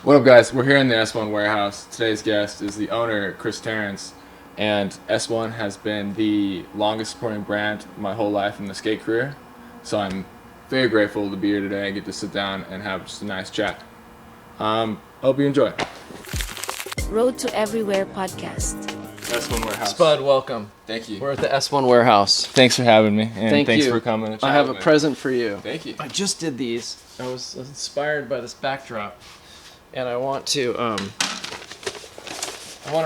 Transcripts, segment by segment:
What up, guys? We're here in the S1 warehouse. Today's guest is the owner, Chris Tariffs, and S1 has been the longest supporting brand my whole life in the skate career. So I'm very grateful to be here today and get to sit down and have just a nice chat. Hope you enjoy. Road to Everywhere podcast. S1 warehouse. Spud, welcome. Thank you. We're at the S1 warehouse. Thanks for having me, and thanks you for coming to chat I have a with me. present for you. Thank you. I just did these. I was inspired by this backdrop, and I want to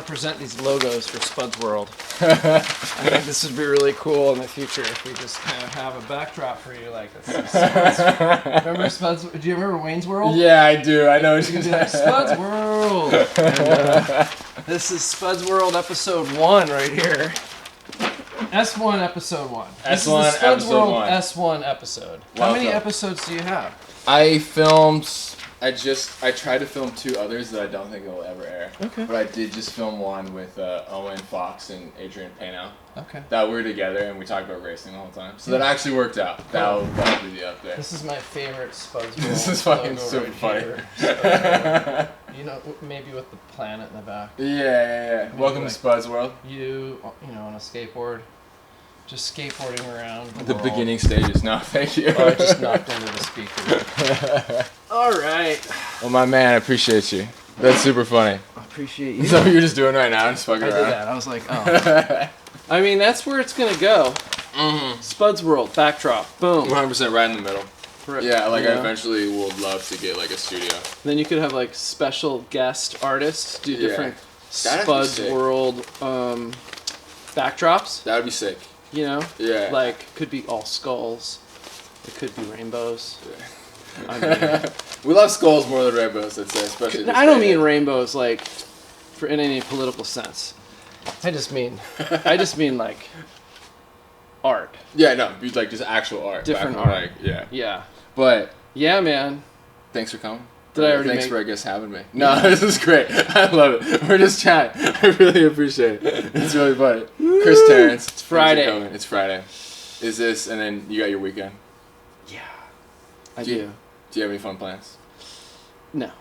present these logos for Spud's World. I think this would be really cool in the future if we just kind of have a backdrop for you like this. Remember Spud's? Do you remember Wayne's World? Yeah, I do. I know what You can do like Spud's World. And, this is Spud's World episode 1 right here. S1 episode 1. This is the S1 Spud's episode World 1. S1 episode. How many Welcome. episodes do you have? I tried to film 2 others that I don't think will ever air. Okay. But I did just film one with Owen Fox and Adrian Payno. Okay. That we were together and we talked about racing the whole time. So that actually worked out. That will probably be up there. This is my favorite Spud's World. This is fucking logo super right funny. here. You know, maybe with the planet in the back. Yeah. Welcome to Spud's World. You know, on a skateboard, just skateboarding around The world. beginning stages. No, thank you. Oh, I just knocked into the speaker. All right. Well, my man, I appreciate you. That's super funny. I appreciate you. Is that what you're just doing right now? Just fucking I did around? that. I was like, oh. I mean, that's where it's gonna go. Mm-hmm. Spud's World, backdrop, boom. 100% right in the middle. Yeah, like You I know? eventually would love to get like a studio. Then you could have like special guest artists do Yeah. different That'd be Spud's sick. World backdrops. That would be sick. You know, Yeah. like could be all skulls. It could be rainbows. Yeah. I mean, We love skulls more than rainbows, I'd say, especially. I don't mean rainbows like for in any political sense. I just mean like art. Yeah, no, you'd like just actual art. Different back when, art. Like, yeah. Yeah. But Yeah, man. thanks for coming. Did I already Thanks make- for, I guess, having me. No, this is great. I love it. We're just chatting. I really appreciate it. It's really funny. Chris Terrence. It's Friday. It's Friday. Is this, and then you got your weekend. Yeah. I Do you- do. Do you have any fun plans? No.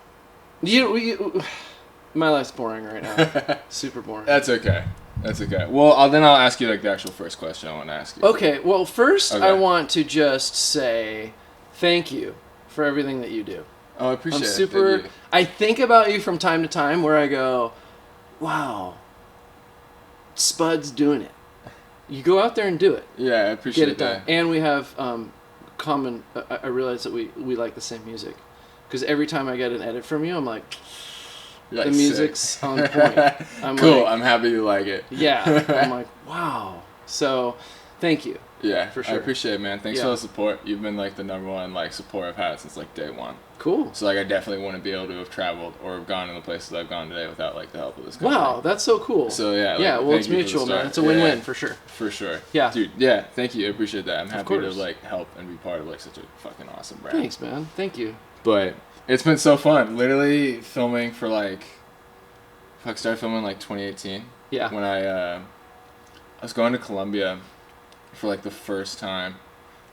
My life's boring right now. Super boring. That's okay. That's okay. Well, then I'll ask you like the actual first question I want to ask you. Okay, well, first Okay. I want to just say thank you for everything that you do. Oh, I appreciate I'm it. super. Thank you. I think about you from time to time where I go, wow, Spud's doing it. You go out there and do it. Yeah, I appreciate Get it done. that. And we have common. I realize that we like the same music. Because every time I get an edit from you, I'm like, You're, the like, music's sick. on point. I'm Cool. like- I'm happy you like it. Yeah. I'm like, wow. So, thank you. Yeah, For I sure. appreciate it, man. Thanks Yeah. for the support. You've been like the number one like support I've had since like day one. Cool. So like I definitely wouldn't be able to have traveled or have gone to the places I've gone today without like the help of this company. Wow, that's so cool. So yeah. Yeah, like, well, it's thank you for the mutual, man. start. It's a win-win Yeah, for sure. for sure. Yeah. Dude, yeah, thank you. I appreciate that. I'm happy to course. like help and be part of like such a fucking awesome brand. Thanks, man. Thank you. But it's been so fun. Literally filming for like started filming like 2018. Yeah. When I was going to Colombia for like the first time,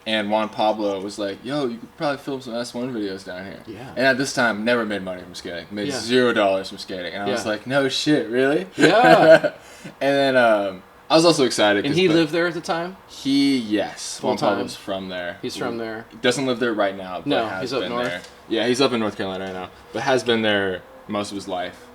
and Juan Pablo was like, "Yo, you could probably film some S1 videos down here." Yeah. And at this time, never made money from skating. Made Yeah. $0 from skating, and I was Yeah. like, "No shit, really?" Yeah. And then I was also excited. And 'cause, he like, lived there at the time? Yes. Full Juan time? Pablo's from there. He's from there. He doesn't live there right now. But No, has he's up been north. there. Yeah, he's up in North Carolina right now, but has been there most of his life.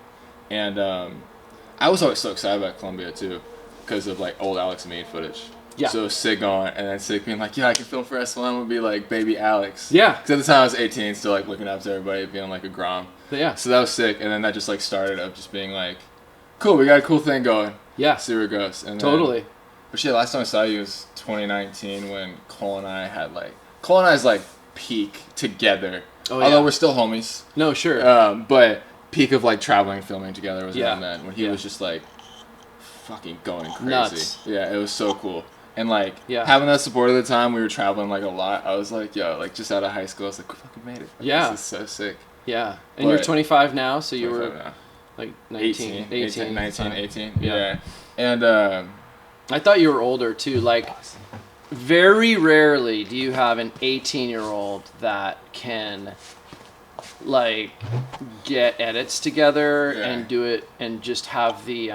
And I was always so excited about Colombia too, because of like old Alex Mead footage. Yeah. So Sig going, and then Sig being like, "Yeah, I can film for S1." Would be like baby Alex. Yeah. Because at the time I was 18, still like looking up to everybody, being like a grom. Yeah. So that was sick, and then that just like started of just being like, "Cool, we got a cool thing going. Yeah. See where it goes." And then, Totally. but shit, last time I saw you was 2019 when Cole and I had like Cole and I's like peak together. Oh, yeah. Although we're still homies. No, sure. But peak of like traveling and filming together was Yeah. around then when he Yeah. was just like fucking going crazy. Nuts. Yeah, it was so cool. And like Yeah. having that support at the time, we were traveling like a lot. I was like, yo, like just out of high school, I was like, we fucking made it. Like, Yeah. This is so sick. Yeah. And you're But- 25 now, so you were 25 now. like 19, 18, 19, so- 18. Yeah. Yeah. And I thought you were older too. Like, very rarely do you have an 18-year-old that can like get edits together Yeah. and do it and just have the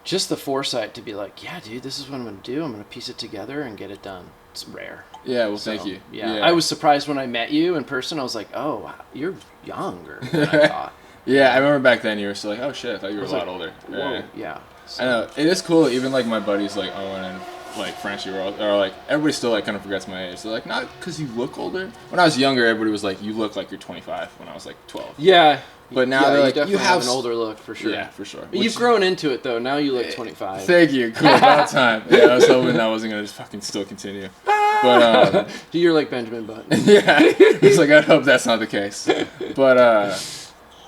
just the foresight to be like, yeah, dude, this is what I'm gonna do. I'm gonna piece it together and get it done. It's rare. Yeah, well, So, thank you. Yeah. I was surprised when I met you in person. I was like, oh, wow, you're younger than I thought. Yeah, I remember back then you were still like, oh shit, I thought you were a was lot like, older. Whoa, yeah. So, I know. It is cool. Even like my buddies like Owen and like Frenchie are like, everybody still like kind of forgets my age. They're like, not because you look older. When I was younger, everybody was like, you look like you're 25 when I was like 12. yeah. But now yeah, they're like, definitely you have an older look for sure. Yeah, for sure. You've grown into it though. Now you look 25. Thank you. Cool. About time. Yeah, I was hoping that wasn't going to just fucking still continue. But, You're like Benjamin Button. yeah. It's like, I hope that's not the case. But,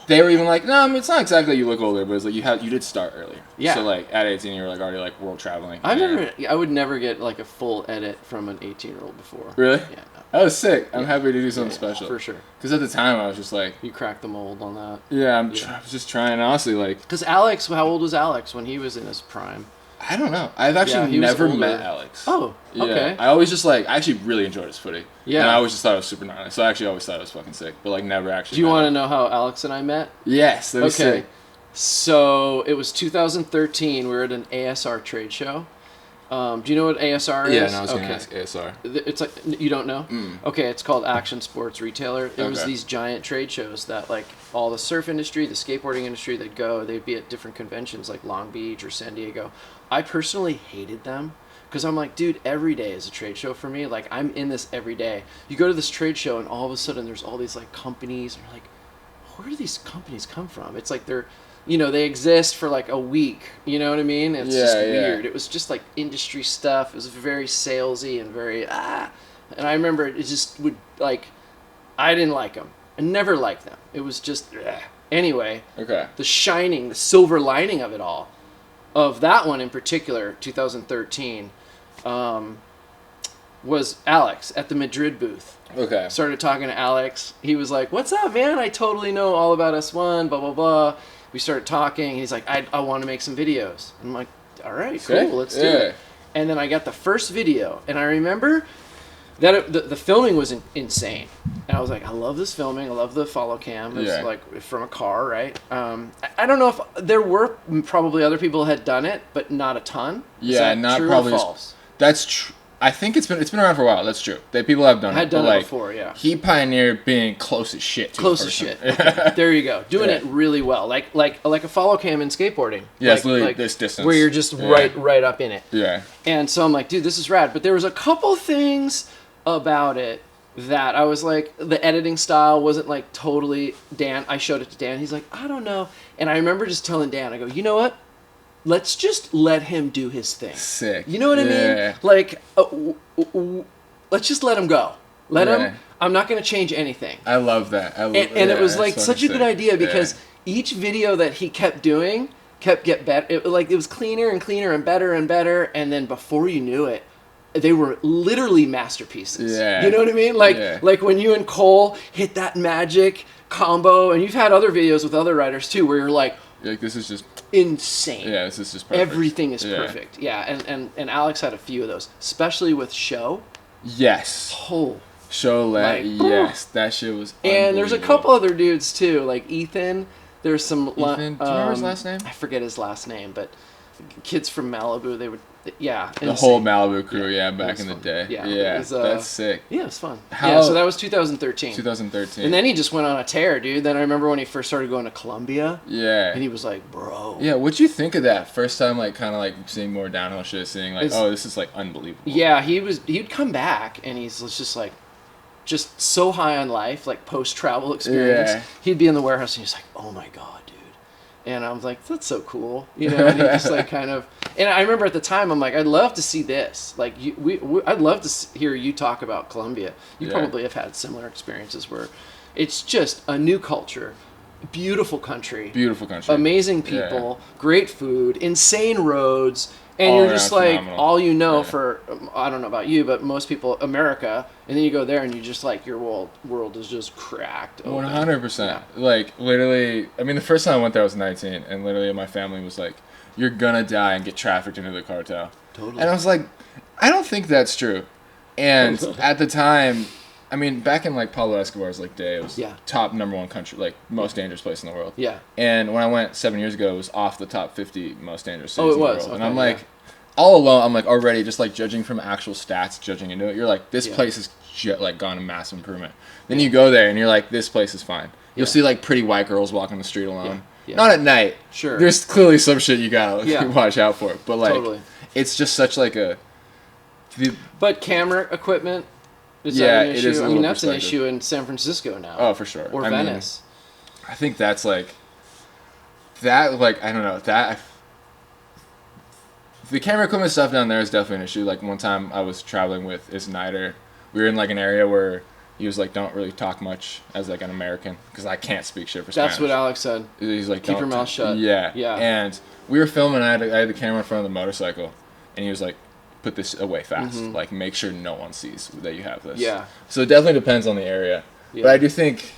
they were even like, no, I mean, it's not exactly you look older, but it's like you did start earlier. Yeah. So like at 18, you were like already like world traveling. I would never get like a full edit from an 18-year-old before. Really? Yeah. No. That was sick. I'm happy to do something Yeah, special. for sure. Because at the time I was just like, You cracked the mold on that. yeah, I was just trying. Honestly, like, Because Alex, how old was Alex when he was in his prime? I don't know. I've actually he was never older. met Alex. Oh, Yeah. okay. I always just like, I actually really enjoyed his footy. Yeah. And I always just thought it was super gnarly. So I actually always thought it was fucking sick, but like never actually. Do you met want to him. know how Alex and I met? Yes, that was Okay. sick. So it was 2013. We were at an ASR trade show. Do you know what ASR is? Yeah, and I was okay. gonna ask ASR. It's like, you don't know? Okay, it's called Action Sports Retailer. It was Okay. these giant trade shows that like all the surf industry, the skateboarding industry, they'd be at different conventions like Long Beach or San Diego. I personally hated them because I'm like, dude, every day is a trade show for me. Like I'm in this every day. You go to this trade show and all of a sudden there's all these like companies and you're like, where do these companies come from? It's like they exist for like a week. You know what I mean? It's just Yeah, yeah. weird. It was just like industry stuff. It was very salesy and very And I remember it just would like, I didn't like them. I never liked them. It was just anyway. Okay. The silver lining of it all, of that one in particular, 2013, was Alex at the Madrid booth. Okay. Started talking to Alex. He was like, "What's up, man? I totally know all about S1, blah, blah, blah." We started talking. He's like, I want to make some videos. I'm like, all right, Sick. cool, let's do it. And then I got the first video, and I remember that the filming was insane. And I was like, I love this filming. I love the follow cam. It's like from a car, right? I don't know if there were probably other people had done it, but not a ton. Is that not true probably. or false? That's true. I think it's been around for a while. That's true. People have done it. Had done but, it like, before, yeah. He pioneered being close as shit. Close as shit. Okay. There you go. Doing it really well, like a follow cam in skateboarding. Yeah, it's literally this distance where you're just right up in it. Yeah. And so I'm like, dude, this is rad. But there was a couple things about it that I was like, the editing style wasn't like totally Dan. I showed it to Dan. He's like, I don't know. And I remember just telling Dan, I go, you know what? Let's just let him do his thing. Sick. You know what I mean? Like, let's just let him go. Let him. I'm not going to change anything. I love that. And it was like such a good idea because each video that he kept doing kept get better. It was cleaner and cleaner and better and better. And then before you knew it, they were literally masterpieces. Yeah. You know what I mean? Like when you and Cole hit that magic combo, and you've had other videos with other writers too, where you're like this is just insane. Yeah, this is just perfect. Everything is perfect. Yeah, and Alex had a few of those, especially with Show. Yes. Oh. Show yes, that shit was. And there's a couple other dudes too, like Ethan. There's some. Ethan, do you remember his last name? I forget his last name, but kids from Malibu, they would. Yeah. The insane. whole Malibu crew, back in the day. Yeah. Yeah, Was, that's sick. Yeah, it was fun. How, so that was 2013. 2013. And then he just went on a tear, dude. Then I remember when he first started going to Columbia. Yeah. And he was like, bro. Yeah, what'd you think of that? First time, like, kind of, like, seeing more downhill shit, seeing, like, this is, like, unbelievable. Yeah, he'd come back, and he's just, like, just so high on life, like, post-travel experience. Yeah. He'd be in the warehouse, and he's like, oh, my God, dude. And I was like, that's so cool. You know, and he just, like, kind of... And I remember at the time, I'm like, I'd love to see this. Like, I'd love to hear you talk about Colombia. You probably have had similar experiences where it's just a new culture, beautiful country. Beautiful country. Amazing people, great food, insane roads, and you're just like, phenomenal. all you know for, I don't know about you, but most people, America, and then you go there and you just like, your world is just cracked open. 100%. Yeah. Like, literally, I mean, the first time I went there I was 19, and literally my family was like, you're gonna die and get trafficked into the cartel. Totally. And I was like, I don't think that's true. And at the time, I mean, back in like Pablo Escobar's like day, it was Yeah. top #1 country, like most dangerous place in the world. Yeah. And when I went 7 years ago, it was off the top 50 most dangerous cities Oh, it in the was. world. Okay, And I'm like, all alone, I'm like already just like judging from actual stats, judging into it. You're like, this place has like gone a massive improvement. Then you go there and you're like, this place is fine. You'll see like pretty white girls walking the street alone. Yeah. Not at night. Sure. There's clearly some shit you gotta watch out for. But like, Totally. it's just such like a. But camera equipment. Is Yeah, that an it issue? is a I mean, little that's an perspective. issue in San Francisco now. Oh, for sure. Or I mean, Venice. I think that's like. That like I don't know that. The camera equipment stuff down there is definitely an issue. Like one time I was traveling with Isnider. We were in like an area where he was like, don't really talk much as like an American because I can't speak shit for Spanish. That's what Alex said. He's like, Keep your mouth shut. Yeah. Yeah. And we were filming. I had the camera in front of the motorcycle, and he was like, put this away fast. Like make sure no one sees that you have this. Yeah. So it definitely depends on the area. Yeah. But I do think,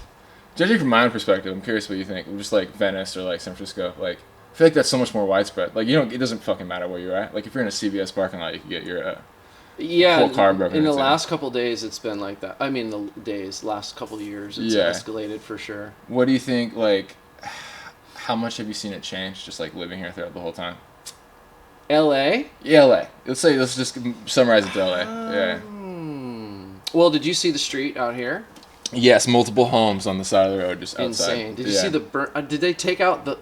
judging from my own perspective, I'm curious what you think. Just like Venice or like San Francisco, like I feel like that's so much more widespread. Like it doesn't fucking matter where you're at. Like if you're in a CVS parking lot, you can get your whole car broken in the into. last couple days, it's been like that. I mean, last couple years, it's escalated for sure. What do you think? Like, how much have you seen it change? Just like living here throughout the whole time. L.A. Yeah, LA. Let's just summarize it to LA. Yeah. Well, did you see the street out here? Yes, multiple homes on the side of the road, just outside. Insane. Did you see the burn? Did they take out the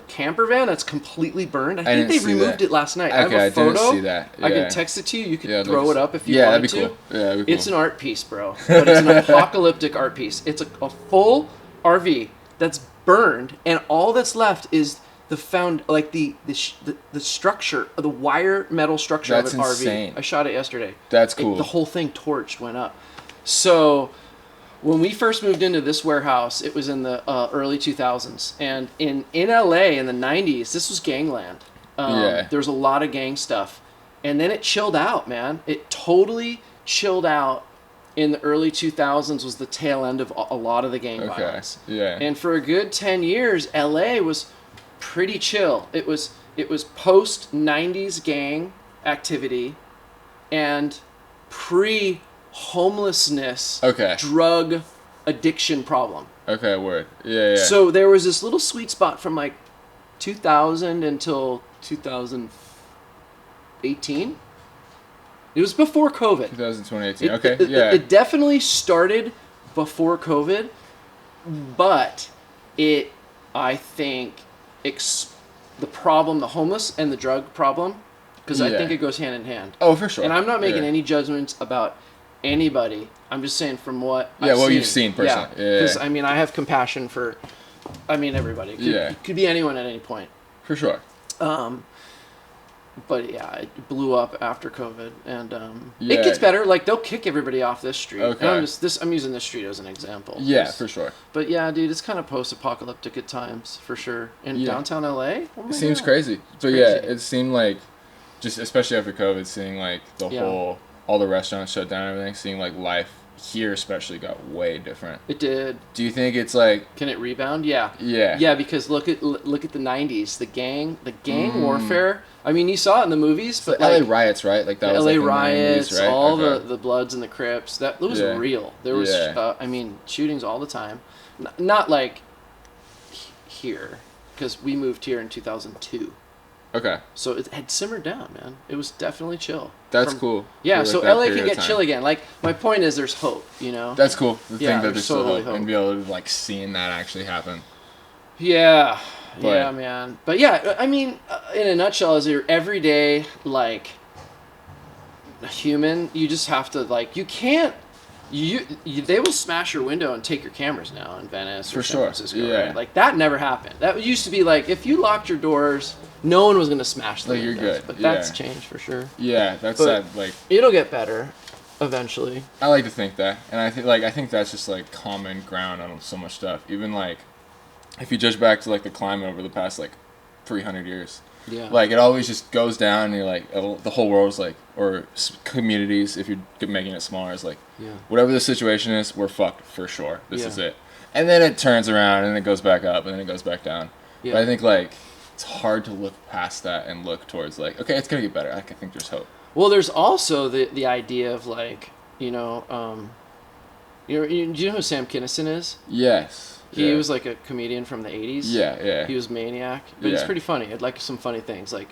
camper van that's completely burned? I think didn't they see removed that. it last night. Okay, I have a photo. I didn't see that. I Yeah. can text it to you. You could Yeah, throw it up if you yeah, wanted that'd be to. cool. Yeah, that'd be cool. It's an art piece, bro. But it's an apocalyptic art piece. It's a full RV that's burned, and all that's left is the structure, the wire metal structure That's of an insane. RV. I shot it yesterday. That's cool. The whole thing torched, went up. So when we first moved into this warehouse, it was in the early 2000s, and in LA in the 90s, this was gangland. There was a lot of gang stuff, and then it chilled out, man. It totally chilled out. In the early 2000s was the tail end of a lot of the gang violence. Yeah. And for a good 10 years, LA was pretty chill. It was post 90s gang activity and pre homelessness drug addiction problem. Okay, word. Yeah. So there was this little sweet spot from like 2000 until 2018. It was before COVID. 2018. Okay, yeah. It definitely started before COVID, but I think, the problem, the homeless and the drug problem, because I think it goes hand in hand. Oh, for sure. And I'm not making any judgments about anybody. I'm just saying from what I've what seen. you've seen personally. Yeah. Because, I mean, I have compassion for, everybody. It could be anyone at any point. For sure. But yeah, it blew up after COVID, and it gets better. Like they'll kick everybody off this street. Okay. And I'm using this street as an example. Yeah, for sure. But yeah, dude, it's kind of post-apocalyptic at times for sure. In downtown LA, It seems crazy. But yeah, it seemed like, just especially after COVID, seeing like all the restaurants shut down and everything, seeing like life here especially got way different. It did. Do you think it's like? Can it rebound? Yeah. Yeah. Yeah, because look at the 90s, the gang warfare. I mean, you saw it in the movies, but LA like riots, right? Like that the was LA like the riots, 90s, right? all the Bloods and the Crips. That was Yeah. real. There was, shootings all the time. Not like here, because we moved here in 2002. Okay. So it had simmered down, man. It was definitely chill. That's cool. Yeah, For, so like, that LA period can of get time. chill again. Like, my point is there's hope, you know? That's cool. The thing that there's there's still totally hope and be able to like seeing that actually happen. Yeah. But- Yeah, man. But yeah, I mean, in a nutshell, as your everyday, like, human, you just have to, like, you can't, they will smash your window and take your cameras now in Venice or For San sure. Francisco, Yeah. right? Like, that never happened. That used to be like, if you locked your doors, no one was going to smash them. Like, you're good. But Yeah. that's changed for sure. Yeah, that's But- that. Like, It'll get better eventually. I like to think that, and I think that's just like common ground on so much stuff. Even like, if you judge back to like the climate over the past like 300 years, Yeah. like it always just goes down. And you're like, the whole world is like, or communities, if you're making it smaller, is like, whatever the situation is, we're fucked for sure. This is it. And then it turns around and it goes back up and then it goes back down. Yeah. But I think like it's hard to look past that and look towards like, okay, it's gonna get better. Like, I think there's hope. Well, there's also the idea of like, you know, Do you know who Sam Kinison is? Yes. He yeah. was like a comedian from the 80s. Yeah. He was Maniac, but he's Yeah. pretty funny. I'd like some funny things, like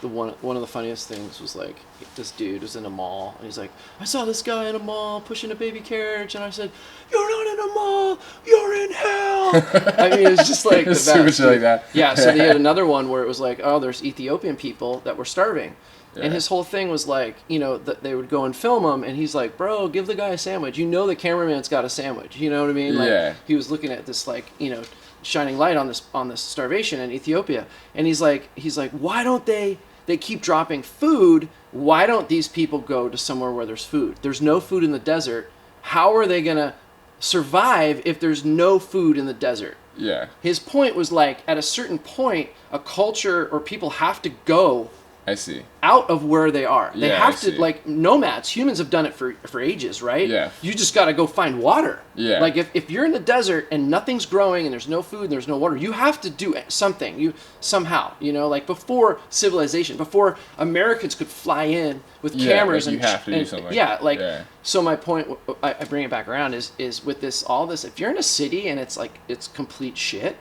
the one of the funniest things was like this dude was in a mall and he's like, I saw this guy in a mall pushing a baby carriage and I said, you're not in a mall, you're in hell. I mean, it was just like the best. Super shit like that. Yeah, so they had another one where it was like, oh, there's Ethiopian people that were starving. Yeah. And his whole thing was like, you know, that they would go and film him, and he's like, bro, give the guy a sandwich. You know the cameraman's got a sandwich. You know what I mean? Like, Yeah. he was looking at this, like, you know, shining light on this starvation in Ethiopia. And he's like, why don't they keep dropping food? Why don't these people go to somewhere where there's food? There's no food in the desert. How are they going to survive if there's no food in the desert? Yeah. His point was like, at a certain point, a culture or people have to go I see. out of where they are. They Yeah, have I to, see. like, nomads, humans have done it for ages, right? Yeah. You just got to go find water. Yeah. Like, if you're in the desert and nothing's growing and there's no food and there's no water, you have to do something. Somehow, you know, like before civilization, before Americans could fly in with cameras like and you have to do something. Yeah, like, Yeah. so my point, I bring it back around is with all this, if you're in a city and it's like, it's complete shit,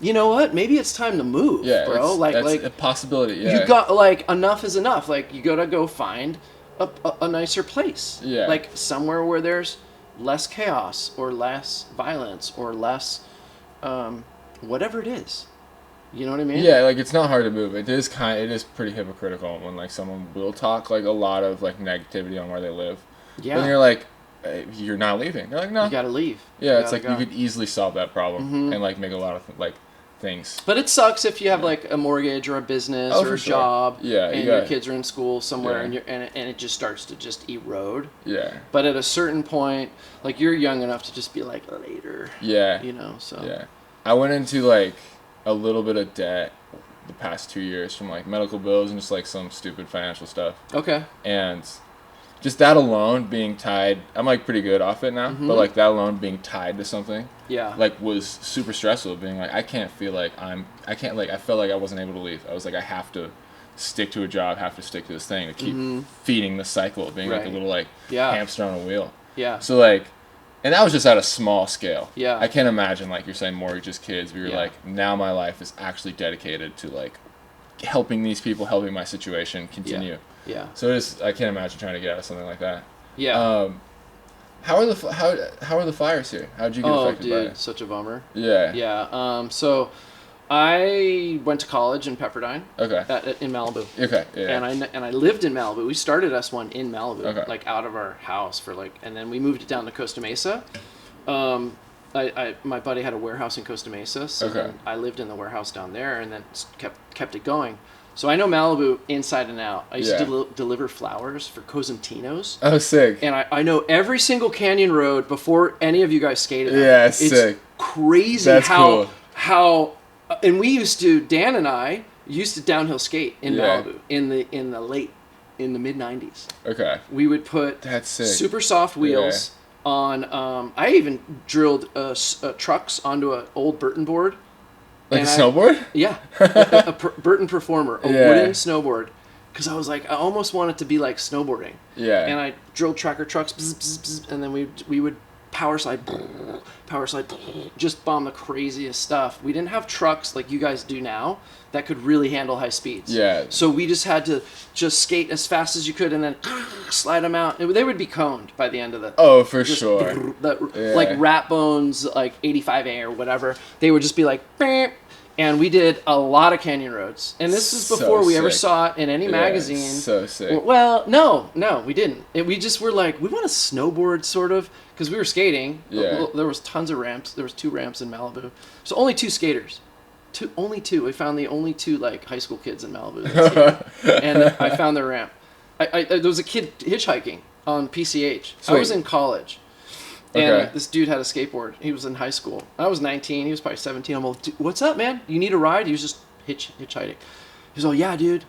you know what? Maybe it's time to move, Yeah, bro. that's a possibility. Yeah. You got, like, enough is enough. Like, you gotta go find a nicer place. Yeah. Like, somewhere where there's less chaos or less violence or less, whatever it is. You know what I mean? Yeah, like it's not hard to move. It is pretty hypocritical when like someone will talk like a lot of like negativity on where they live. Yeah. And you're like, you're not leaving. You're like, no. You gotta leave. Yeah, You it's gotta like you go. could easily solve that problem and like make a lot of things. But it sucks if you have like a mortgage or a business or for a sure. job, Yeah, and you your got- kids are in school somewhere, Yeah. and it just starts to just erode. Yeah. But at a certain point, like you're young enough to just be like later, Yeah. you know. So Yeah. I went into like a little bit of debt the past 2 years from like medical bills and just like some stupid financial stuff. okay, And just that alone being tied, I'm like pretty good off it now, but like that alone being tied to something yeah, like was super stressful, being like I felt like I wasn't able to leave. I was like I have to stick to a job, have to stick to this thing to keep feeding the cycle of being like a Right. little like Yeah. hamster on a wheel. yeah, So like, and that was just at a small scale. Yeah. I can't imagine like you're saying mortgages, kids, but you're Yeah. like now my life is actually dedicated to like helping these people, helping my situation continue. yeah, So I can't imagine trying to get out of something like that. yeah. How are the fires here? How did you get Oh, affected by dude, it? such a bummer. Yeah. Yeah. So I went to college in Pepperdine, Okay. in Malibu. Okay. Yeah. And I lived in Malibu. We started S1 in Malibu, Okay. like out of our house for like, and then we moved it down to Costa Mesa. My buddy had a warehouse in Costa Mesa, so Okay. then I lived in the warehouse down there, and then kept it going. So I know Malibu inside and out. I used Yeah. to deliver flowers for Cosentino's. Oh, sick. And I know every single canyon road before any of you guys skated. Yeah, it's sick. crazy That's how cool. and we used to, Dan and I used to downhill skate in Yeah. Malibu in the mid 90s. Okay. We would put That's sick. super soft wheels on. I even drilled trucks onto an old Burton board. Like And a snowboard? Yeah, Burton Performer, a Yeah. wooden snowboard. Because I was like, I almost want it to be like snowboarding. Yeah. And I drilled tracker trucks, bzz, bzz, bzz, and then we would power slide, just bomb the craziest stuff. We didn't have trucks like you guys do now that could really handle high speeds. Yeah. So we just had to just skate as fast as you could and then slide them out. They would be coned by the end of the. Oh, for just sure. Yeah. Like Rat Bones, like 85A or whatever. They would just be like, "Beep." And we did a lot of canyon roads. And this is So before we ever sick. saw it in any Yeah, magazine. so sick. Well, no, we didn't. We just were like, we want to snowboard, sort of, because we were skating. Yeah. There was tons of ramps. There was 2 ramps in Malibu. So only 2 skaters. Only 2. We found the only 2 like high school kids in Malibu. that skated. And I found their ramp. There was a kid hitchhiking on PCH. I was Sweet. in college. And Okay. this dude had a skateboard. He was in high school. I was 19. He was probably 17. I'm like, what's up, man? You need a ride? He was just hitchhiking. He was like, yeah, dude.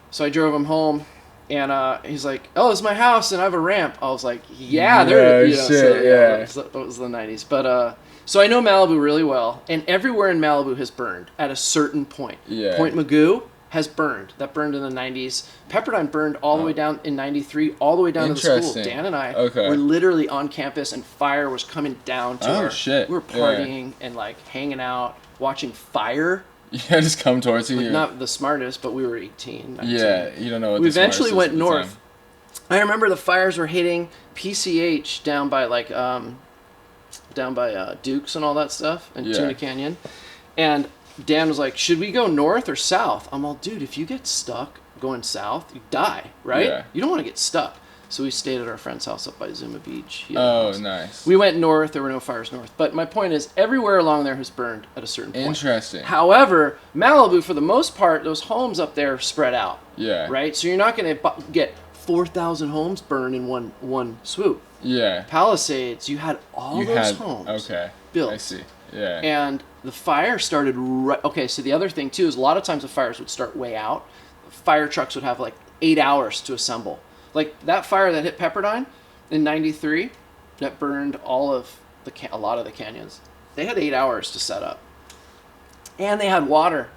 So I drove him home. And he's like, oh, it's my house, and I have a ramp. I was like, yeah, there. No shit, yeah. It was the 90s. But so I know Malibu really well, and everywhere in Malibu has burned at a certain point. Yeah. Point Magoo, has burned. That burned in the 90s. Pepperdine burned all the way down in 93, all the way down to the school. Interesting. Dan and I Okay. were literally on campus, and fire was coming down to Oh, her. shit. We were partying and like hanging out, watching fire. Yeah, just come towards you. Like, not the smartest, but we were 18, 19. Yeah, you don't know what We the smartest eventually is went at the north. time. I remember the fires were hitting PCH down by like Dukes and all that stuff, and Yeah. Tuna Canyon. And Dan was like, should we go north or south? I'm all, dude, if you get stuck going south, you die, right? Yeah. You don't want to get stuck. So we stayed at our friend's house up by Zuma Beach. He had a Oh, house. nice. We went north. There were no fires north. But my point is, everywhere along there has burned at a certain point. Interesting. However, Malibu, for the most part, those homes up there are spread out. Yeah. Right? So you're not going to get 4,000 homes burned in one swoop. Yeah. Palisades, you had all those homes Okay. built. I see. Yeah. And the fire started right... Okay, so the other thing, too, is a lot of times the fires would start way out. Fire trucks would have, like, 8 hours to assemble. Like, that fire that hit Pepperdine in 93, that burned all of a lot of the canyons. They had 8 hours to set up. And they had water.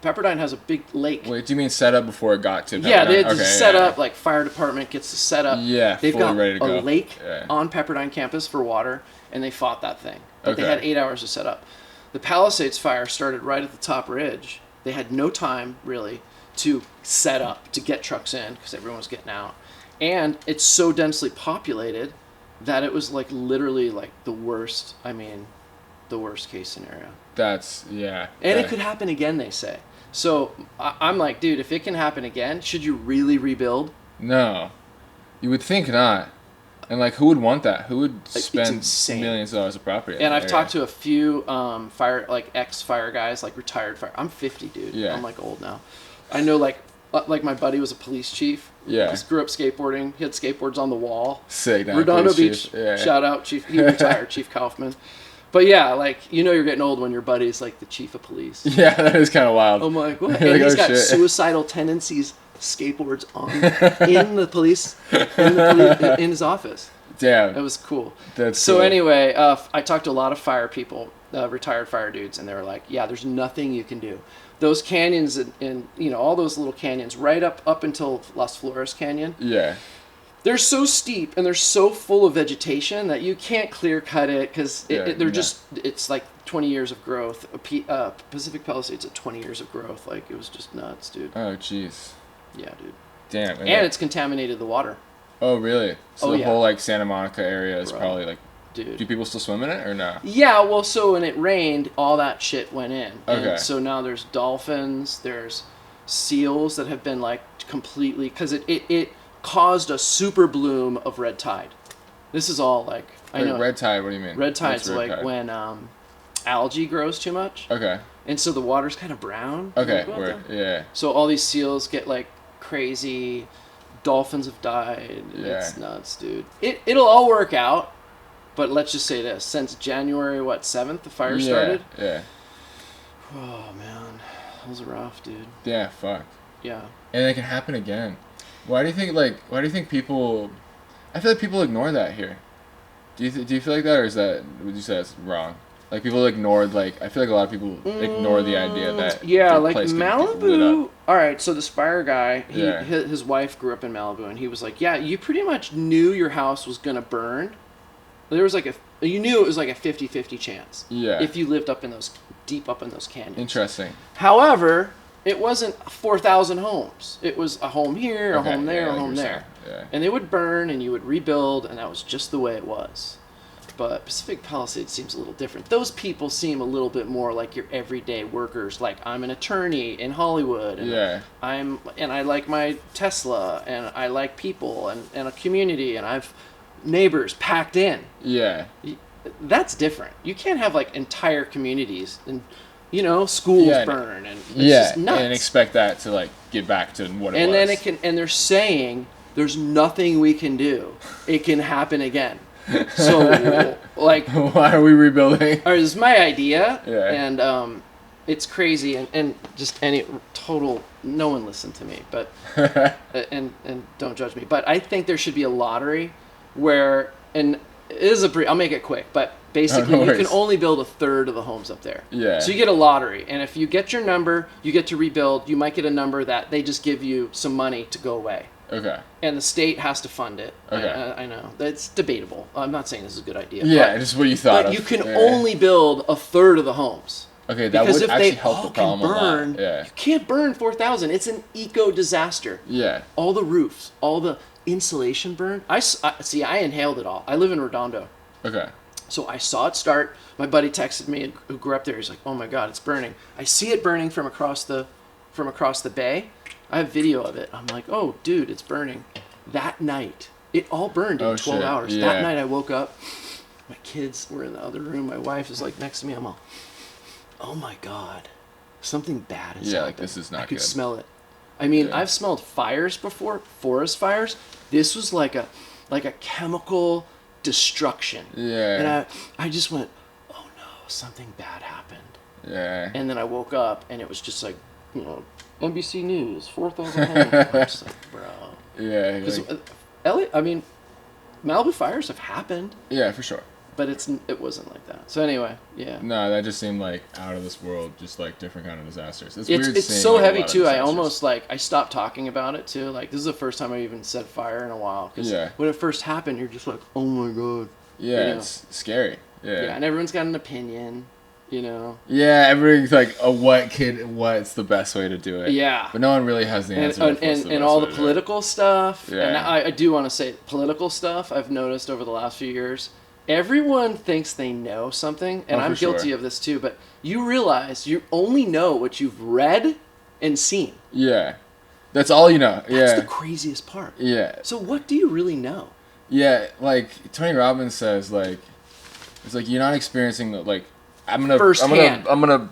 Pepperdine has a big lake. Wait, do you mean set up before it got to Pepperdine? Yeah, they had to Okay, set yeah. up, like, fire department gets to set up. Yeah, They've fully got ready to a go. lake Yeah. on Pepperdine campus for water, and they fought that thing. But they Okay. had 8 hours to set up. The Palisades fire started right at the top ridge. They had no time, really, to set up, to get trucks in, because everyone was getting out. And it's so densely populated that it was, like, literally, like, the worst case scenario. That's, yeah. And that- it could happen again, they say. So I'm like, dude, if it can happen again, should you really rebuild? No. You would think not. And, like, who would want that? Who would It's spend insane. millions of dollars of property? in And that I've area? talked to a few ex-fire guys, like retired fire. I'm 50, dude. Yeah. I'm, like, old now. I know, like my buddy was a police chief. Yeah. He grew up skateboarding. He had skateboards on the wall. Sick. Now, Redondo police Beach. chief. Yeah. Shout out, Chief. He retired, Chief Kaufman. But yeah, like, you know you're getting old when your buddy's, like, the chief of police. Yeah, that is kind of wild. I'm like, what? You're And like, he's oh, got shit. suicidal tendencies, skateboards on in the police, in his office. Damn. It was cool. That's So cool. anyway, I talked to a lot of fire people, retired fire dudes, and they were like, yeah, there's nothing you can do. Those canyons and you know, all those little canyons right up until Las Flores Canyon, Yeah. they're so steep and they're so full of vegetation that you can't clear cut it because it's like 20 years of growth. Pacific Palisades at 20 years of growth. Like, it was just nuts, dude. Oh, jeez. Yeah, dude. Damn. And it's contaminated the water, Oh, really? So Oh, the yeah. whole, like, Santa Monica area is Bro. probably, like... dude. Do people still swim in it or no? Yeah, well, so when it rained, all that shit went in. Okay. And so now there's dolphins, there's seals that have been, like, completely... Because it caused a super bloom of red tide. This is all, like... I Wait, know. red tide, what do you mean? Red tide's What's red like tide? when algae grows too much. Okay. And so the water's kind of brown. Okay, Like, what word. the- Yeah. So all these seals get, like, crazy. Dolphins have died. Yeah. It's nuts, dude. It'll all work out. But let's just say this. Since January, 7th, the fire started. Yeah. Oh, man. That was rough, dude. Yeah, fuck. Yeah. And it can happen again. Why do you think people... I feel like people ignore that here. Do you feel like that, or would you say that's wrong? Like, people ignored, like, I feel like a lot of people ignore the idea that Yeah, their like place could get lit Malibu. up. All right, so the Spire guy, Yeah. his wife grew up in Malibu, and he was like, "Yeah, you pretty much knew your house was gonna burn. There was you knew it was like a 50-50 chance. Yeah. If you lived deep up in those canyons. Interesting. However, it wasn't 4,000 homes. It was a home here, a Okay, home there, yeah, a like home you're there, saying, yeah. and they would burn, and you would rebuild, and that was just the way it was. But Pacific Palisades seems a little different. Those people seem a little bit more like your everyday workers. Like, I'm an attorney in Hollywood, and Yeah. I like my Tesla, and I like people and a community, and I've neighbors packed in. Yeah. That's different. You can't have, like, entire communities and, you know, schools Yeah, burn, and it's Yeah, just nuts. and expect that to, like, get back to what it And was. then and they're saying there's nothing we can do. It can happen again. So, like, Why are we rebuilding? or this is my idea, Yeah. and it's crazy, and just no one listened to me, but and don't judge me, but I think there should be a lottery where, and it is I'll make it quick, but Basically, no you can worries. only build a third of the homes up there. Yeah. So you get a lottery, and if you get your number, you get to rebuild. You might get a number that they just give you some money to go away. Okay. And the state has to fund it. Okay. I know. That's debatable. I'm not saying this is a good idea. Yeah, just what you thought but of. you can Yeah. only build a third of the homes. Okay, that Because would if actually they help all the problem can burn, a lot. Yeah. you can't burn 4,000. It's an eco disaster. Yeah. All the roofs, all the insulation burn. See, I inhaled it all. I live in Redondo. Okay. So I saw it start. My buddy texted me who grew up there. He's like, "Oh my God, it's burning." I see it burning from across the bay. I have video of it. I'm like, "Oh, dude, it's burning." That night, it all burned in 12 hours. Yeah. That night I woke up. My kids were in the other room. My wife is like next to me. I'm all, "Oh my God, something bad is happening." Like this is not I could good. smell it. I mean, Yeah. I've smelled fires before, forest fires. This was like a chemical destruction. Yeah. And I just went, "Oh no, something bad happened." Yeah. And then I woke up and it was just like, NBC News, 4,000 homes. I'm just like, bro. Yeah. Because Like, Malibu fires have happened, yeah, for sure. but it wasn't like that. So anyway, yeah. No, that just seemed like out of this world, just like different kind of disasters. It's weird It's seeing, so like, a heavy lot of too. I disasters. almost I stopped talking about it too. Like this is the first time I even said fire in a while. Because Yeah. when it first happened, you're just like, "Oh my God." Yeah, you know. it's scary. Yeah, Yeah. and everyone's got an opinion, Yeah, everybody's like, what's the best way to do it? Yeah. But no one really has the answer. And, of what's and best all way the to do it. political stuff. Yeah. And I do want to say political stuff I've noticed over the last few years. Everyone thinks they know something, and Oh, I'm for sure. guilty of this too, but you realize you only know what you've read and seen. Yeah. That's all you know. That's Yeah. the craziest part. Yeah. So what do you really know? Yeah, like Tony Robbins says, like it's like you're not experiencing the like I'm gonna Firsthand. I'm gonna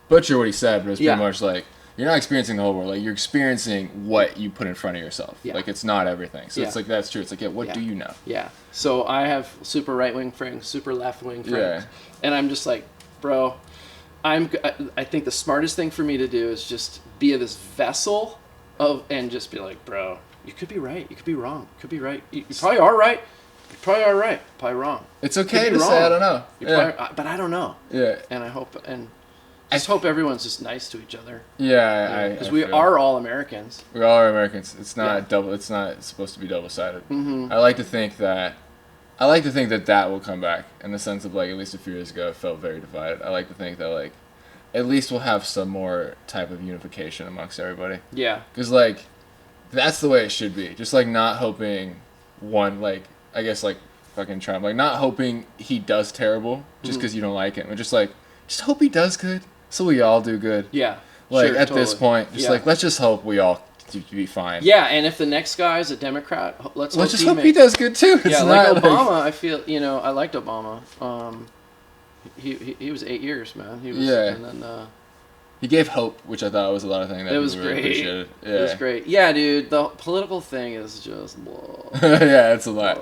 butcher what he said, but it's pretty Yeah. much like you're not experiencing the whole world. Like you're experiencing what you put in front of yourself. Yeah. Like it's not everything. So Yeah. it's like that's true. It's like what Yeah. do you know? Yeah. So I have super right-wing friends, super left-wing friends. Yeah. And I'm just like, bro, I think the smartest thing for me to do is just be this vessel and just be like, bro, you could be right. You could be wrong. You could be right. You probably are right. You probably are right. Probably wrong. It's okay Could be to say wrong. I don't know. You Yeah. probably, but I don't know. Yeah. And I hope everyone's just nice to each other. Yeah, Because I we feel- are all Americans. We all are Americans. It's not Yeah. double. It's not supposed to be double-sided. Mm-hmm. I like to think that that will come back in the sense of like at least a few years ago it felt very divided. I like to think that like at least we'll have some more type of unification amongst everybody. Yeah. Because like that's the way it should be. Just like not hoping one like I guess like fucking Trump like not hoping he does terrible just because you don't like him. But just hope he does good so we all do good. Yeah. Like Sure, at this totally. point, just Yeah. like let's just hope we all be fine. Yeah, and if the next guy is a Democrat, let's Let's just he hope makes- he does good too. It's Yeah, not like Obama, I feel I liked Obama. He was 8 years, man. He was, Yeah. and then He gave hope, which I thought was a lot of things that it was people really great. appreciated. Yeah. It was great. Yeah, dude, the political thing is just whoa. Yeah, it's a lot.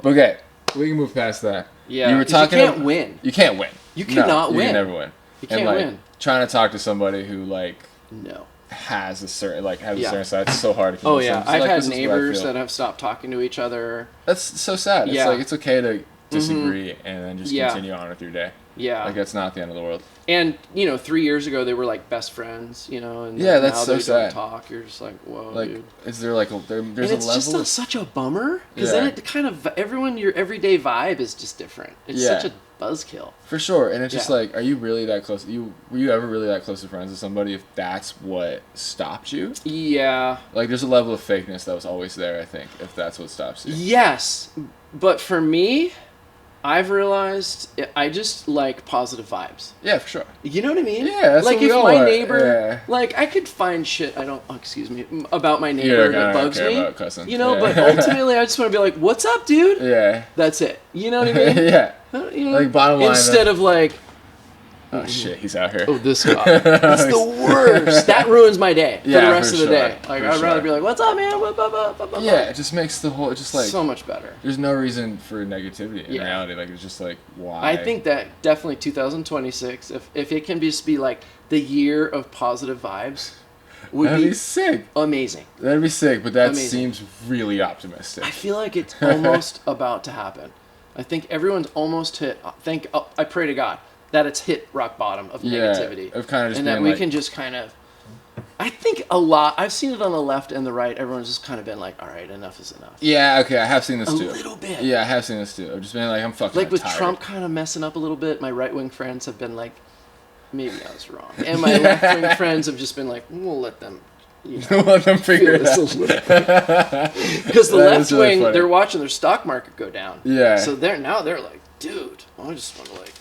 But okay, we can move past that. Yeah, you were 'cause talking. you can't win. You can't win. You cannot You win. can never win. You And can't like win. trying to talk to somebody who like No. has a certain Yeah. a certain side. It's so hard to. Oh convince yeah, them. It's I've like, had this is what I neighbors feel. that have stopped talking to each other. That's so sad. It's Yeah. like it's okay to disagree and then just Yeah. continue on with your day. Yeah. Like that's not the end of the world. And 3 years ago they were like best friends, and Yeah, that's now so they sad. don't talk. You're just like, whoa, Like, dude. is there like there's And a it's level? just of, such a bummer because then Yeah. it kind of your everyday vibe is just different. It's Yeah. such a buzzkill. For sure, and it's just Yeah. like, are you really that close? Were you ever really that close to friends with somebody if that's what stopped you? Yeah. Like, there's a level of fakeness that was always there, I think, if that's what stops you. Yes, but for me, I've realized I just like positive vibes. Yeah, for sure. You know what I mean? Yeah, that's like what we if all my are. neighbor, Yeah. like I could find shit excuse me, about my Yeah, neighbor I that don't bugs care me. about cussing. But Yeah. ultimately I just want to be like, "What's up, dude?" Yeah. That's it. You know what I mean? Yeah. You Like, bottom line, instead of like, Oh, shit, he's out here. oh, this guy. It's the worst. That ruins my day for Yeah, the rest for of the sure. day. Like, For I'd rather sure. be like, "What's up, man?" Blah, blah, blah, blah, blah, Yeah, it just makes the whole, just like, so much better. there's no reason for negativity in Yeah. reality. Like, it's just like, why? I think that definitely 2026, if it can just be like the year of positive vibes, would That'd be be sick. amazing. That'd be sick, but that Amazing. seems really optimistic. I feel like it's almost about to happen. I think everyone's almost hit. I pray to God that it's hit rock bottom of negativity, of kind of just and that being we like, can just kind of. I think a lot. I've seen it on the left and the right. Everyone's just kind of been like, "All right, enough is enough." yeah, okay, I have seen this too. A little bit. Yeah, I have seen this too. I've just been like, I'm fucking Like with tired. Trump kind of messing up a little bit, my right wing friends have been like, maybe I was wrong, and my left wing friends have just been like, we'll let them. Let them figure it out. Because the left wing, really they're watching their stock market go down. Yeah. So they're like, dude, I just want to like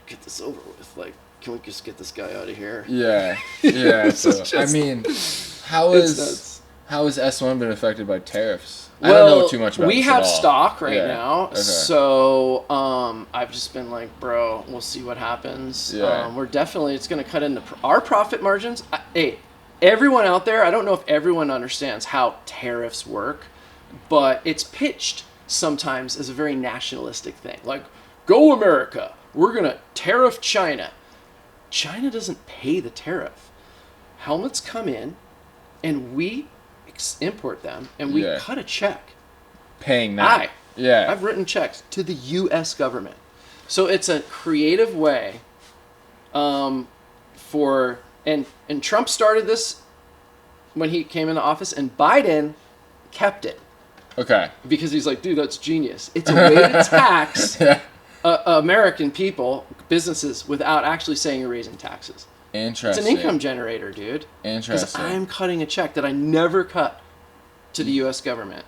get this over with. Like, can we just get this guy out of here? Yeah. Yeah. So just, I mean, how has S1 been affected by tariffs? Well, I don't know too much about we this have at all. stock right Yeah. now, Okay. so I've just been like, bro, we'll see what happens. Yeah. We're definitely, it's going to cut into our profit margins. Hey, everyone out there, I don't know if everyone understands how tariffs work, but it's pitched sometimes as a very nationalistic thing. Like, go America, we're going to tariff China. China doesn't pay the tariff. Helmets come in, and we import them, and we cut a check. Paying that. I've written checks to the U.S. government. So it's a creative way for... And Trump started this when he came into office, and Biden kept it. Okay. Because he's like, dude, that's genius. It's a way to tax American people, businesses, without actually saying you're raising taxes. Interesting. It's an income generator, dude. Interesting. Because I'm cutting a check that I never cut to the U.S. government.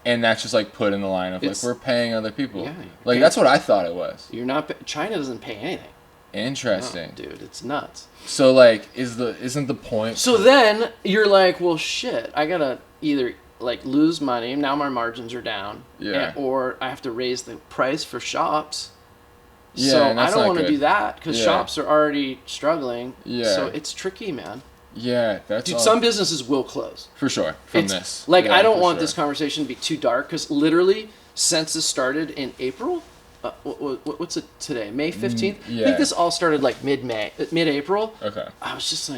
And that's just like put in the line of like, we're paying other people. Yeah, like, that's what I thought it was. You're not. China doesn't pay anything. Interesting. No, dude, it's nuts. So like, isn't the point? So then you're like, well, shit, I gotta either like lose money. Now my margins are down. Yeah. Or I have to raise the price for shops. Yeah, so and I that's don't not want to good. do that because Yeah. shops are already struggling. Yeah. So it's tricky, man. Yeah, that's Dude, all. some businesses will close. For sure. From this. Like, Yeah, I don't for want sure. this conversation to be too dark because literally, since this started in April, what's it today? May 15th? yeah. I think this all started like mid-April. Okay. I was just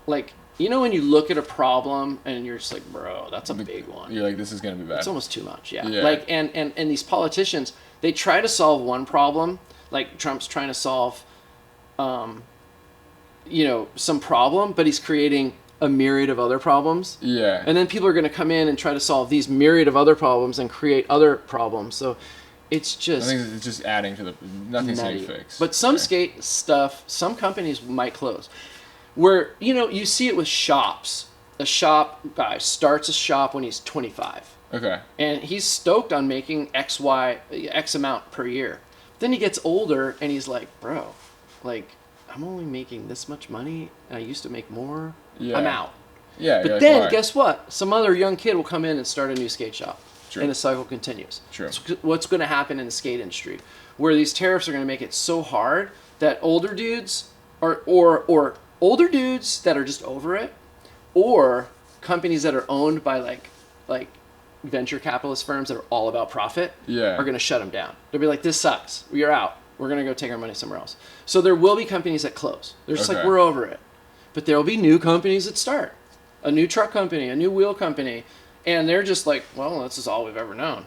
like, you know when you look at a problem and you're just like, bro, that's a big one. You're like, this is gonna be bad. It's almost too much, yeah. Yeah. Like, and these politicians, they try to solve one problem, like Trump's trying to solve, some problem, but he's creating a myriad of other problems. Yeah. And then people are going to come in and try to solve these myriad of other problems and create other problems. So it's I just think it's just adding to the nothing's nutty. getting fixed. But some skate stuff, some companies might close. Where, you see it with shops. A shop guy starts a shop when he's 25. Okay. And he's stoked on making X amount per year. Then he gets older and he's like, bro, like, I'm only making this much money and I used to make more. Yeah. I'm out. Yeah. But you're then, like, why? guess what? Some other young kid will come in and start a new skate shop. True. And the cycle continues. True. It's what's going to happen in the skate industry, where these tariffs are going to make it so hard that older dudes or older dudes that are just over it, or companies that are owned by like venture capitalist firms that are all about profit, Yeah. are going to shut them down. They'll be like, this sucks. We are out. We're going to go take our money somewhere else. So there will be companies that close. They're just like, Okay. we're over it. But there will be new companies that start. A new truck company, a new wheel company. And they're just like, well, this is all we've ever known.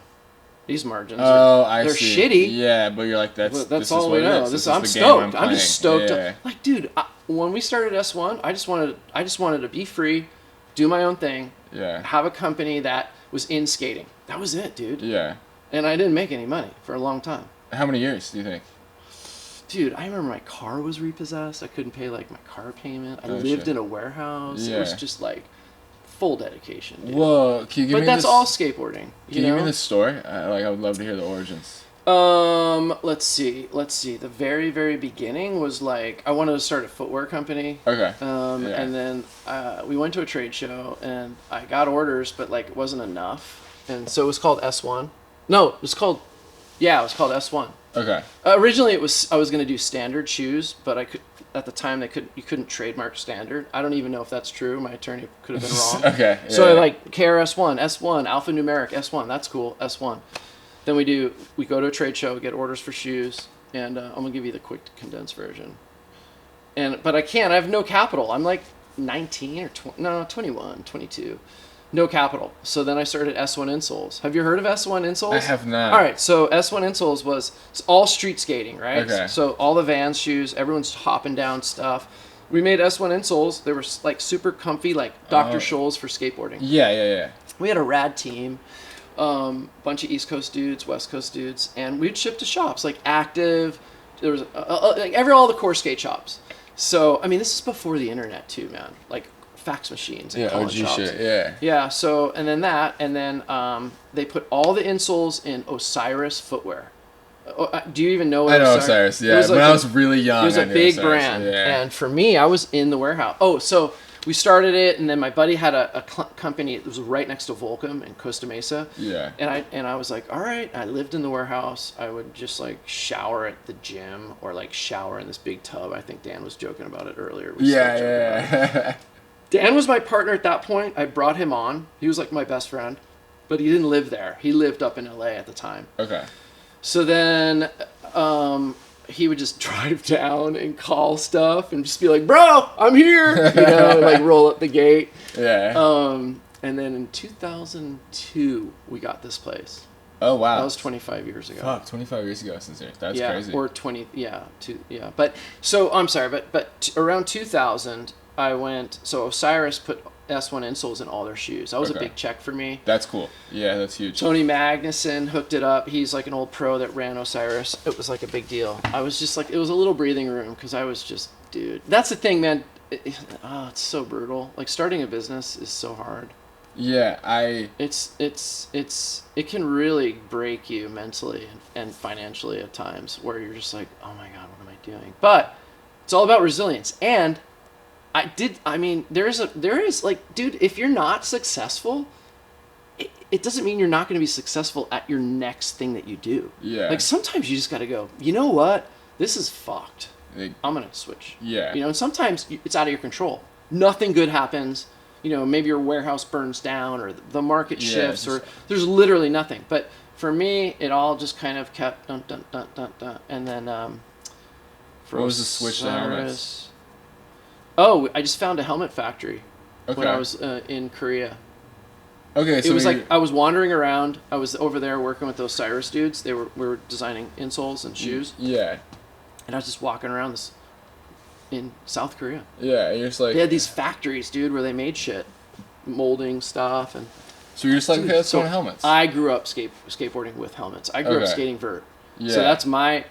These margins they're see. shitty. Yeah, but you're like, But this that's is all what we it know. is. This, This I'm is the game I'm stoked. I'm just playing. stoked. Yeah. Like, dude, when we started S1, I just wanted to be free, do my own thing, Yeah. have a company that was in skating. That was it, dude. Yeah. And I didn't make any money for a long time. How many years do you think? Dude, I remember my car was repossessed. I couldn't pay like my car payment. I Oh, lived shit. in a warehouse. It was Yeah. just like full dedication, dude. Whoa, can you give But me that's this? all skateboarding. Can you give me this story? I would love to hear the origins. Let's see. The very, very beginning was like I wanted to start a footwear company. Okay. Yeah. And then we went to a trade show and I got orders, but like it wasn't enough, and so it was called S1. No, it was called S1. Okay. Originally, I was going to do standard shoes, but I could at the time you couldn't trademark standard. I don't even know if that's true. My attorney could have been wrong. Okay. So yeah. I like KRS1, S1, alphanumeric S1. That's cool, S1. Then we go to a trade show, get orders for shoes, and I'm gonna give you the quick condensed version. But I can't. I have no capital. I'm like 19 or 21, 22. No capital. So then I started S1 Insoles. Have you heard of S1 Insoles? I have not. All right, so S1 Insoles was it's all street skating, right? Okay. So all the Vans shoes, everyone's hopping down stuff. We made S1 Insoles. They were like super comfy, like Dr. Scholl's for skateboarding. Yeah. We had a rad team, bunch of East Coast dudes, West Coast dudes, and we'd ship to shops like Active. There was like all the core skate shops. So I mean, this is before the internet too, man. Like fax machines and calling OG shops. shit, yeah. Yeah, so, and then they put all the insoles in Osiris footwear. Do you even know what I know Osiris, yeah. When I was really young, it was I a knew big Osiris, brand. yeah. And for me, I was in the warehouse. Oh, so we started it, and then my buddy had a company. It was right next to Volcom in Costa Mesa. Yeah. And I was like, all right. I lived in the warehouse. I would just like shower at the gym or like shower in this big tub. I think Dan was joking about it earlier. Yeah. Dan was my partner at that point. I brought him on. He was like my best friend, but he didn't live there. He lived up in LA at the time. Okay. So then he would just drive down and call stuff and just be like, bro, I'm here. You know, like roll up the gate. Yeah. And then in 2002, we got this place. Oh, wow. That was 25 years ago. Fuck, 25 years ago since that's crazy. Or 20, yeah. But, so, I'm sorry, but around 2000, I went, so Osiris put S1 insoles in all their shoes. That was a big check for me. That's cool. Yeah, that's huge. Tony Magnuson hooked it up. He's like an old pro that ran Osiris. It was like a big deal. I was just like, it was a little breathing room because I was just, dude. That's the thing, man. It's so brutal. Like starting a business is so hard. Yeah, it can really break you mentally and financially at times where you're just like, oh my God, what am I doing? But it's all about resilience. And there is like, dude, if you're not successful, it doesn't mean you're not going to be successful at your next thing that you do. Yeah. Like sometimes you just got to go, you know what? This is fucked. I'm going to switch. Yeah. You know, and sometimes it's out of your control. Nothing good happens. You know, maybe your warehouse burns down or the market shifts or there's literally nothing. But for me, it all just kind of kept dun, dun, dun, dun, dun. And then what was the switch to helmets? Oh, I just found a helmet factory when I was in Korea. Okay, so it was like I was wandering around. I was over there working with those Cyrus dudes. We were designing insoles and shoes. Yeah. And I was just walking around this in South Korea. Yeah, you're just like they had these factories, dude, where they made shit, molding stuff, and so you're just like, okay, let's go on helmets. I grew up skateboarding with helmets. I grew up skating vert. Yeah. So that's my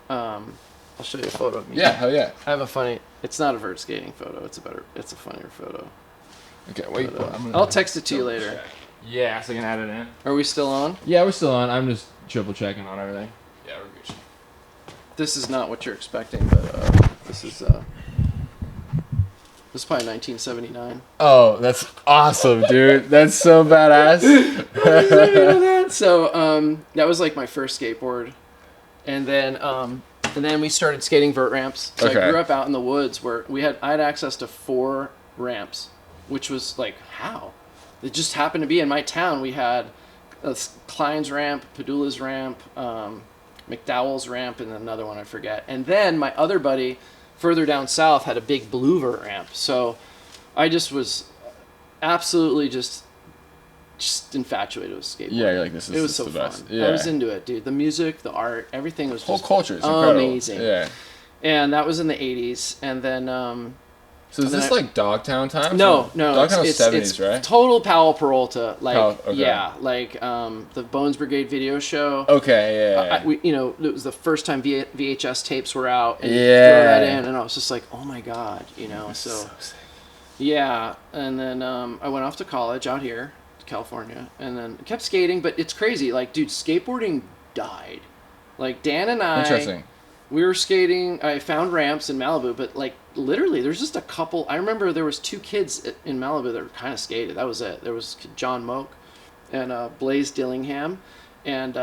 I'll show you a photo of me. Yeah, hell yeah. I have a funny. It's not a vert skating photo. It's a funnier photo. Okay, wait. I'll text it to you later. Check. Yeah, so I can add it in. Are we still on? Yeah, we're still on. I'm just triple checking on everything. Yeah, we're good. This is not what you're expecting, but this is probably 1979. Oh, that's awesome, dude. That's so badass. So that was like my first skateboard, and then we started skating vert ramps. So I grew up out in the woods where I had access to 4 ramps, which was like, how? It just happened to be in my town. We had Klein's ramp, Padula's ramp, McDowell's ramp, and another one I forget. And then my other buddy further down south had a big blue vert ramp. So I just was absolutely just infatuated with skateboarding. Yeah, you're like, this is so the best. Fun. Yeah. I was into it, dude. The music, the art, everything was just whole culture is incredible. Amazing. Yeah. And that was in the 80s. And then so is this like Dogtown times? No. Dogtown was 70s, it's right? Total Powell Peralta. Like, okay. yeah, like the Bones Brigade video show. Okay, yeah. It was the first time VHS tapes were out. And yeah. throw that in, and I was just like, oh my God, so sick. Yeah, and then I went off to college out here, California, and then kept skating. But it's crazy, like, dude, skateboarding died. Like Dan and I. Interesting. We were skating. I found ramps in Malibu, but like literally, there's just a couple. I remember there was 2 kids in Malibu that were kind of skated. That was it. There was John Moak and Blaze Dillingham, and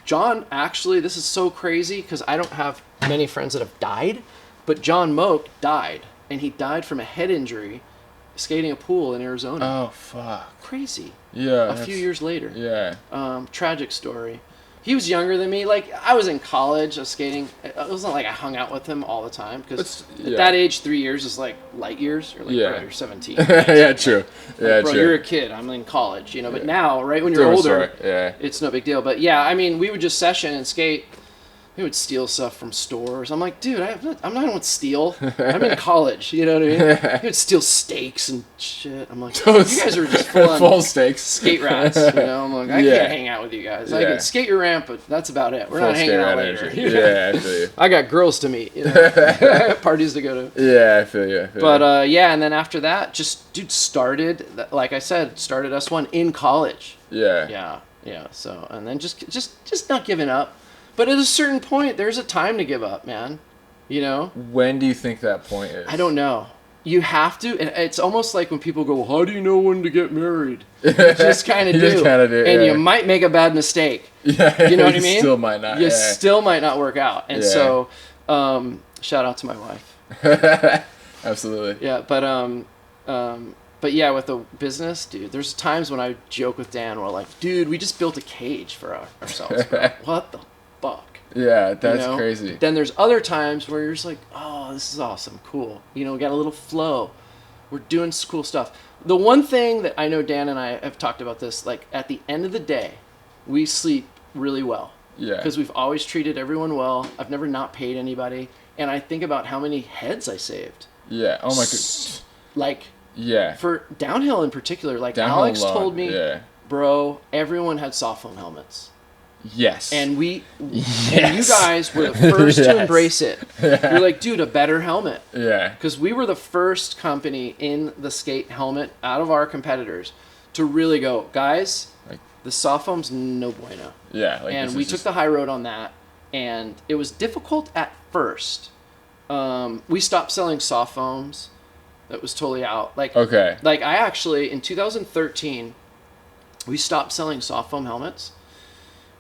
John. Actually, this is so crazy because I don't have many friends that have died, but John Moak died, and he died from a head injury skating a pool in Arizona. Oh fuck! Crazy. Yeah. A few years later. Yeah. Tragic story. He was younger than me. Like, I was in college, I was skating. It wasn't like I hung out with him all the time. Because at that age, 3 years is like light years. You're like, bro, you're 17. Yeah, true. Yeah, bro, true. you're a kid. I'm in college, you know. But now, right, when you're older, it's no big deal. But yeah, I mean, we would just session and skate. He would steal stuff from stores. I'm like, dude, I'm not going to steal. I'm in college, you know what I mean? He would steal steaks and shit. I'm like, you guys are just full steaks. Skate rats, you know? I'm like, I can't hang out with you guys. I can skate your ramp, but that's about it. We're not hanging out later. Yeah, I feel you. I got girls to meet, you know? I got parties to go to. Yeah, I feel you. But yeah, and then after that, just, dude, like I said, started S1 in college. Yeah. Yeah. So, and then just not giving up. But at a certain point, there's a time to give up, man. You know? When do you think that point is? I don't know. You have to. And it's almost like when people go, how do you know when to get married? You just kind of do. And you might make a bad mistake. Yeah. You know what I mean? Still might not. You still might not work out. And so, shout out to my wife. Absolutely. Yeah, but yeah, with the business, dude, there's times when I joke with Dan, we're like, dude, we just built a cage for ourselves, bro. What the fuck? Yeah, that's crazy. Then there's other times where you're just like, oh, this is awesome, cool. You know, we got a little flow. We're doing cool stuff. The one thing that I know Dan and I have talked about this, like at the end of the day, we sleep really well. Yeah. Because we've always treated everyone well. I've never not paid anybody. And I think about how many heads I saved. Yeah. Oh my god. Like, yeah. For downhill in particular, like downhill Alex told me, bro, everyone had soft foam helmets. Yes. And and you guys were the first to embrace it. You're like, dude, a better helmet. Yeah. Because we were the first company in the skate helmet out of our competitors to really go, guys, the soft foam's no bueno. Yeah. And we took the high road on that. And it was difficult at first. We stopped selling soft foams. That was totally out. Like I actually, in 2013, we stopped selling soft foam helmets.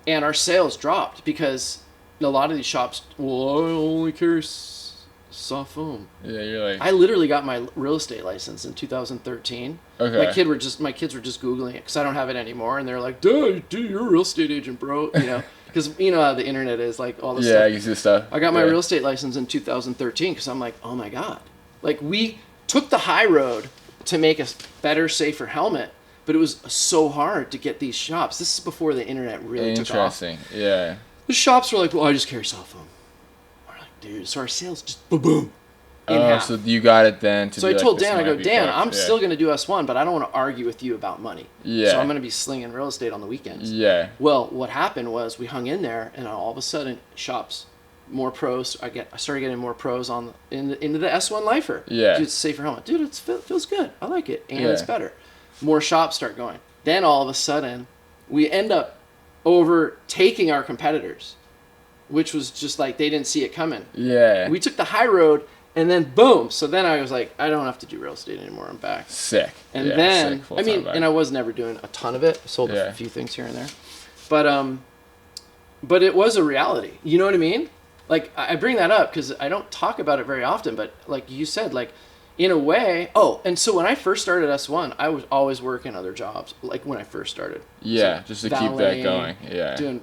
And our sales dropped because a lot of these shops, well, I only carry soft foam. Yeah, you're like... I literally got my real estate license in 2013. Okay. My kids were just Googling it because I don't have it anymore. And they're like, dude, you're a real estate agent, bro. You know, because you know how the internet is, like all this stuff. Yeah, you see stuff. I got my real estate license in 2013 because I'm like, oh my God. Like we took the high road to make a better, safer helmet. But it was so hard to get these shops. This is before the internet really took off. Interesting, yeah. The shops were like, well, I just carry soft foam. We're like, dude, so our sales just boom. So you got it then. So I told Dan, I go, Dan, I'm still going to do S1, but I don't want to argue with you about money. Yeah. So I'm going to be slinging real estate on the weekends. Yeah. Well, what happened was we hung in there, and all of a sudden, shops, more pros. I started getting more pros into the S1 Lifer. Yeah. Dude, it's a safer helmet. Dude, it feels good. I like it, and it's better. More shops start going. Then all of a sudden, we end up overtaking our competitors, which was just like they didn't see it coming. Yeah. We took the high road, and then boom. So then I was like, I don't have to do real estate anymore. I'm back. Sick. And then, I mean, and I was never doing a ton of it. I sold a few things here and there. But it was a reality. You know what I mean? Like, I bring that up because I don't talk about it very often, but like you said, like, in a way, and so when I first started S1, I was always working other jobs, like when I first started. Yeah, so just to keep that going. Yeah. Doing,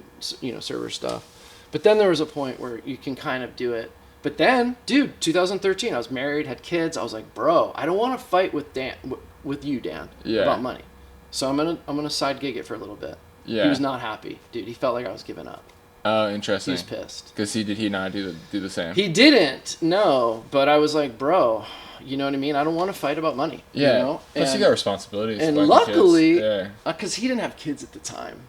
server stuff. But then there was a point where you can kind of do it. But then, dude, 2013, I was married, had kids. I was like, bro, I don't want to fight with Dan, with you, Dan, about money. So I'm gonna side gig it for a little bit. Yeah. He was not happy, dude. He felt like I was giving up. Oh, interesting. He was pissed. Because did he not do the same? He didn't, no. But I was like, bro, you know what I mean? I don't want to fight about money. Yeah. You know? Plus you got responsibilities. And luckily, because he didn't have kids at the time.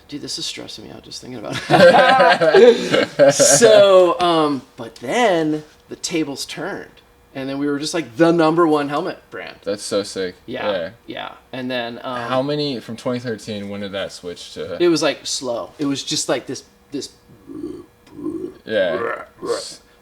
Dude, this is stressing me out just thinking about it. So, but then the tables turned. And then we were just like the #1 helmet brand. That's so sick. Yeah. And then... how many, from 2013, when did that switch to... It was like slow. It was just like this... Yeah.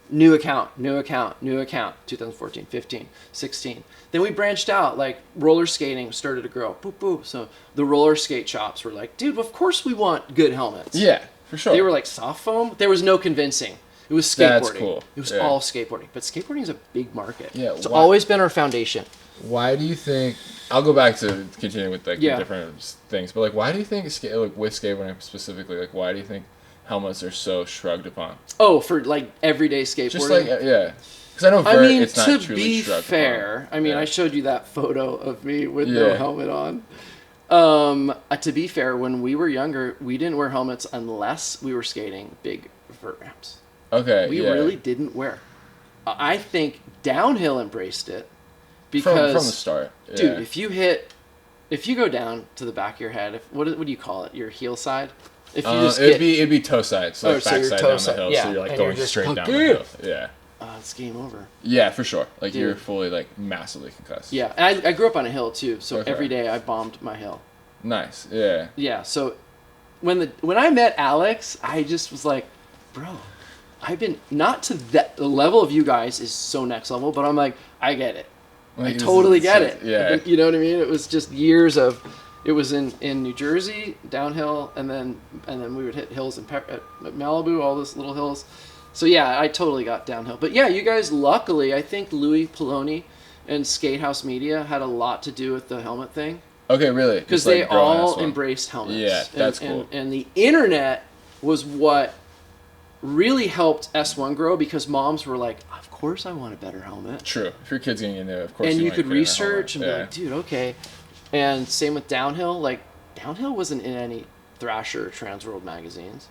New account, 2014, 15, 16. Then we branched out, like roller skating started to grow. Boop, boop. So the roller skate shops were like, dude, of course we want good helmets. Yeah, for sure. They were like soft foam. There was no convincing. It was skateboarding. That's cool. It was all skateboarding. But skateboarding is a big market. Yeah, it's always been our foundation. Why do you think? I'll go back to continuing with like the Yeah. different things, but like, why do you think like with skateboarding specifically, like, why do you think helmets are so shrugged upon? Oh, for like everyday skateboarding. Just like yeah, because I know vert, it's not to truly be shrugged fair, upon. I mean, Yeah. I showed you that photo of me with no Yeah. helmet on. To be fair, when we were younger, we didn't wear helmets unless we were skating big vert ramps. Okay. We yeah. really didn't wear. I think downhill embraced it from because the start, yeah. dude, if you go down to the back of your head, what do you call it? Your heel side. If you just it'd be toe side, so like so back your side toe down the side, hill, yeah, so you're like and going you're just straight like, down the hill. Yeah. it's game over. Yeah, for sure. Like Dude. you're fully like massively concussed. Yeah, and I grew up on a hill too, so Okay. every day I bombed my hill. Nice. Yeah. Yeah, so when I met Alex, I just was like, bro, I've been not to that the level of you guys is so next level, but I'm like, I get it. Like, I this totally is- get it. Yeah. You know what I mean? It was just years of it was in New Jersey, downhill, and then we would hit hills at Malibu, all those little hills. So yeah, I totally got downhill. But yeah, you guys luckily, I think Louis Poloni and Skatehouse Media had a lot to do with the helmet thing. Okay, really? Because Just, like, they growing all this one. embraced helmets. Yeah, that's cool. And the internet was what really helped S1 grow because moms were like, of course I want a better helmet. True. If your kid's getting into it, of course. And you want could to get in a research and helmet. be like, dude, okay. And same with downhill. Like, downhill wasn't in any Thrasher or Transworld magazines.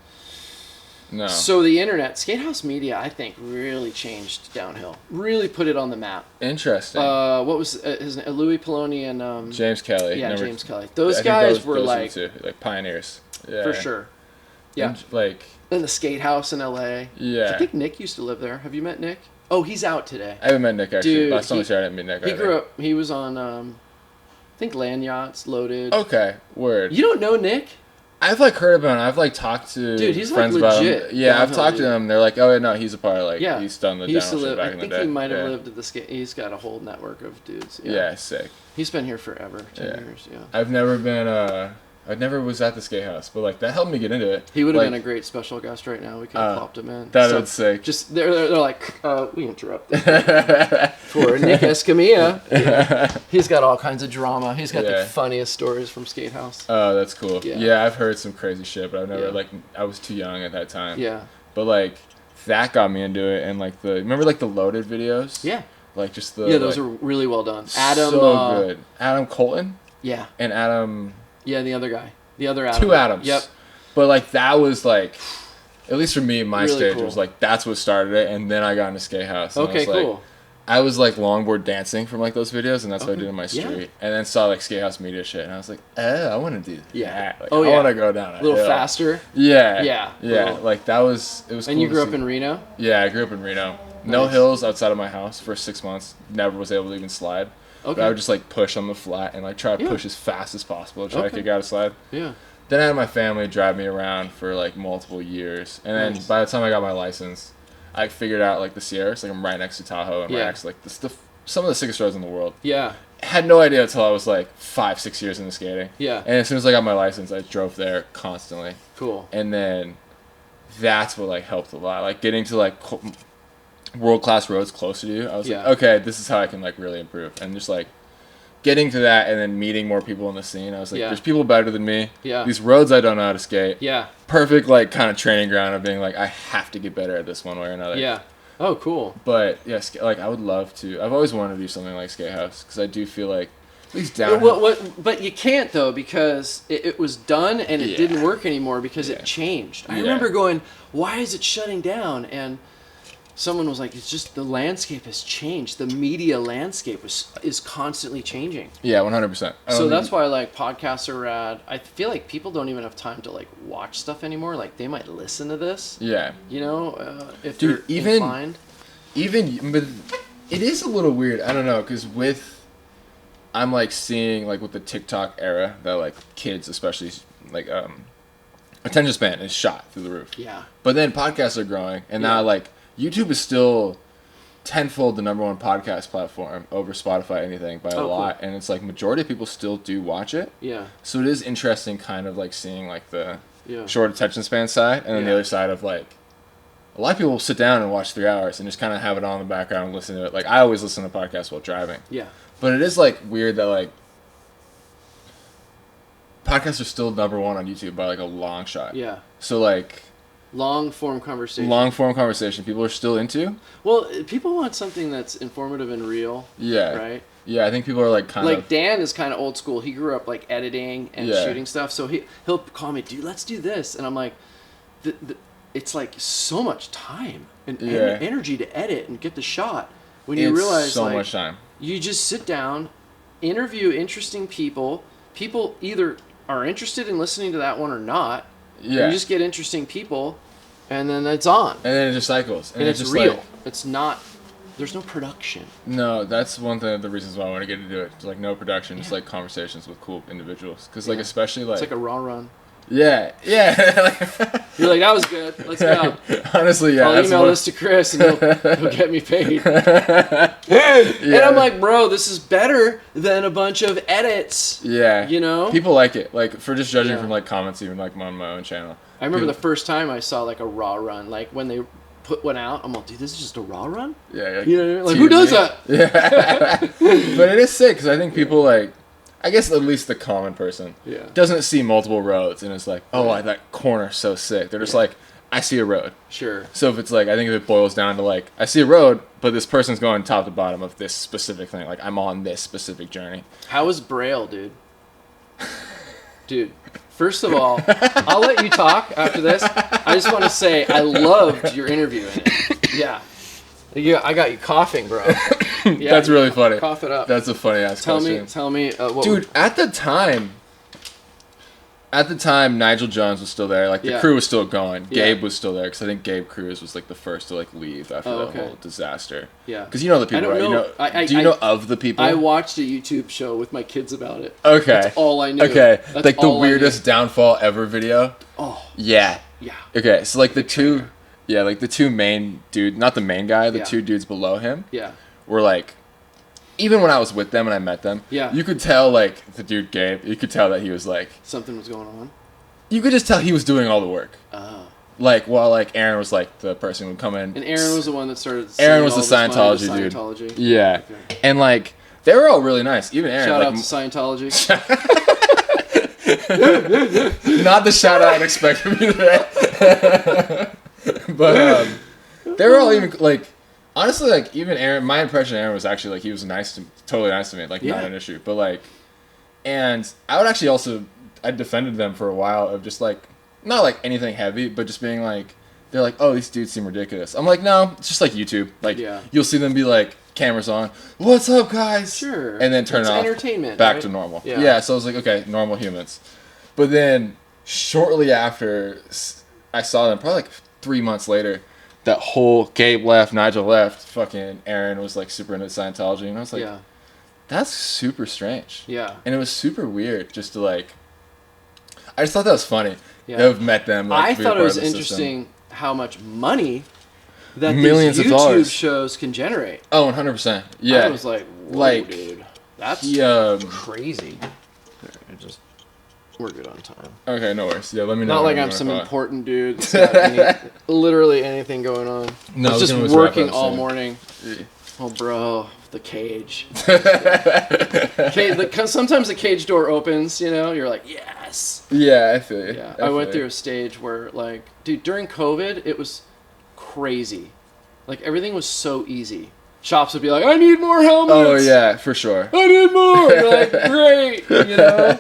No. So the internet, Skatehouse Media, I think, really changed downhill. Really put it on the map. Interesting. What was his name? Louis Poloni and James Kelly. yeah, Never- James Kelly. I Those think guys were those like two, like pioneers. Yeah. for sure. Yeah. And, like, And the skate house in LA. yeah. I think Nick used to live there. Have you met Nick? Oh, he's out today. I haven't met Nick actually. Dude, Last time I was here, I didn't meet Nick. He either. grew up. He was on, I think Land Yachts, Loaded. Okay, word. You don't know Nick? I've like heard about him. I've like talked to Dude, he's, like, friends about legit him. Yeah, I've downhill talked to dude. them. They're like, oh yeah, no, he's a part of like Yeah. he's done the He used to downhill shit live. back I in think the day. he might have Yeah. lived at the skate. He's got a whole network of dudes. Yeah, sick. He's been here forever. 10 Yeah. years. Yeah. I've never been. I never was at the skate house, but like that helped me get into it. He would have Like, been a great special guest right now. We could have popped him in. That So, would sick. Just they're like we interrupted for Nick Escamilla. Yeah. He's got all kinds of drama. He's got Yeah. the funniest stories from Skatehouse. Oh, that's cool. Yeah. Yeah. I've heard some crazy shit, but I've never Yeah. like I was too young at that time. Yeah. But like that got me into it, and like remember like the Loaded videos. Yeah. Like just the Yeah, those like, are really well done. Adam. so good. Adam Colton Yeah. and Adam. Yeah, the other guy. The other Adam. Two Adams. Yep. But like that was like, at least for me, my Really stage cool. was like that's what started it, and then I got into skate house. And I Okay, was, like, cool. I was like longboard dancing from like those videos, and that's what I did in my Yeah. street. And then saw like skate house media shit, and I was like, I want to do Yeah. that. Like, Oh, I yeah. want to go down A little hill. faster. Yeah. Yeah, Yeah. cool. Like that was it was. And cool you to grew up see. in Reno? Yeah, I grew up in Reno. No Nice. hills outside of my house for 6 months. Never was able to even slide. Okay. But I would just like push on the flat and like try to Yeah. push as fast as possible, try Okay. to kick out a slide. Yeah. Then I had my family drive me around for like multiple years, and then Nice. by the time I got my license, I figured out like the Sierras. Like I'm right next to Tahoe, and right Yeah. next to like some of the sickest roads in the world. Yeah. Had no idea until I was like 5-6 years into skating. Yeah. And as soon as I got my license, I drove there constantly, Cool. and then that's what like helped a lot. Like getting to like world class roads closer to you, I was Yeah. like, okay, this is how I can like really improve, and just like. Getting to that and then meeting more people in the scene, I was like, Yeah. there's people better than me. Yeah. These roads I don't know how to skate. Yeah. Perfect like kind of training ground of being like I have to get better at this one way or another. Yeah. Oh, cool. But yeah, like I would love to. I've always wanted to do something like skate house because I do feel like at least down. But you can't though because it was done and it Yeah. didn't work anymore because Yeah. it changed. I Yeah. remember going, "Why is it shutting down?" And someone was like, "It's just the landscape has changed. The media landscape is constantly changing." Yeah, 100%. So that's why like podcasts are rad. I feel like people don't even have time to like watch stuff anymore. Like they might listen to this, Yeah, you know, if Dude, they're even- inclined. but it is a little weird. I don't know because I'm like seeing like with the TikTok era that like kids especially like attention span is shot through the roof. Yeah. But then podcasts are growing, and Yeah. now like YouTube is still tenfold the #1 podcast platform over Spotify anything by a Oh, lot, and it's like majority of people still do watch it. Yeah. So it is interesting, kind of like seeing like the Yeah. short attention span side, and then the Yeah. other side of like a lot of people will sit down and watch 3 hours and just kind of have it on in the background and listen to it. Like, I always listen to podcasts while driving. Yeah. But it is, like, weird that, like, podcasts are still number one on YouTube by, like, a long shot. Yeah. So, like... Long-form conversation. Long-form conversation people are still into. Well, people want something that's informative and real. Yeah. Right? Yeah, I think people are, like, kind of... Like, Dan is kind of old school. He grew up, like, editing and shooting stuff. So he'll call me, dude, let's do this. And I'm like, it's, like, so much time and energy to edit and get the shot. When you realize, so like, much time. You just sit down, interview interesting people. People either are interested in listening to that one or not. Yeah. You just get interesting people, and then it's on. And then it just cycles. And it's just real. Like, it's not... There's no production. No, that's one of the reasons why I want to get into it. It's like no production, just like conversations with cool individuals. Because like especially like... It's like a raw run. Yeah. You're like, that was good. Let's go. Honestly, yeah. I'll email this to Chris and he'll get me paid. And I'm like, bro, this is better than a bunch of edits. Yeah. You know? People like it. Like, for just judging from like comments, even like on my own channel. I remember the first time I saw like a raw run, like when they put one out, I'm like, dude, this is just a raw run? Yeah. You know what I mean? Like, who does that? Yeah. But it is sick because I think people like... I guess at least the common person doesn't see multiple roads and it's like, oh, that corner's so sick. They're just like, I see a road. Sure. So if it's like, I think if it boils down to like, I see a road, but this person's going top to bottom of this specific thing. Like, I'm on this specific journey. How is Braille, dude? Dude, first of all, I'll let you talk after this. I just want to say I loved your interview in it. Yeah. Yeah, I got you coughing, bro. Yeah, that's really funny. Cough it up. That's a funny ass question. Tell me. Dude, at the time, Nigel Jones was still there. Like, the crew was still going. Gabe was still there because I think Gabe Cruz was like the first to like leave after the whole disaster. Yeah. Because you know the people, right? Know, do you know of the people? I watched a YouTube show with my kids about it. Okay. That's all I knew. Okay. That's like the weirdest downfall ever video. Oh. Yeah. Yeah. Okay. So like the two main dude, not the main guy, the two dudes below him. Yeah. Were like, even when I was with them and I met them, you could tell like the dude Gabe, you could tell that he was like something was going on. You could just tell he was doing all the work. Oh. Like while like Aaron was like the person who would come in. And Aaron was the one that started. Aaron was the Scientology dude. Yeah. Okay. And like they were all really nice. Even Aaron. Shout like, out to Scientology. Not the shout out I'd expect from you today. But they were all even like. Honestly, like, even Aaron, my impression of Aaron was actually, like, he was totally nice to me, like, not an issue, but, like, and I would actually also, I defended them for a while of just, like, not, like, anything heavy, but just being, like, they're like, oh, these dudes seem ridiculous. I'm like, no, it's just, like, YouTube. Like, you'll see them be, like, cameras on, what's up, guys? Sure. And then turn it off. Entertainment, back to normal. Yeah, so I was like, okay, normal humans. But then, shortly after I saw them, probably, like, 3 months later, that whole Gabe left, Nigel left, fucking Aaron was like super into Scientology, and I was like, that's super strange. Yeah. And it was super weird just to like, I just thought that was funny. Yeah. I've met them. Like, I thought it was interesting how much money that millions these of YouTube dollars shows can generate. Oh, 100%. Yeah. I was like, whoa, dude. That's crazy. We're good on time. Okay, no worries. Yeah, let me know. Not like I'm some important dude that's got literally anything going on. No, I was just working all morning. Yeah. Oh, bro, the cage. Sometimes the cage door opens, you know? You're like, yes. Yeah, I feel you. Yeah, I went through a stage where, like, dude, during COVID, it was crazy. Like, everything was so easy. Shops would be like, I need more helmets. Oh, yeah, for sure. I need more. You're like, great, you know?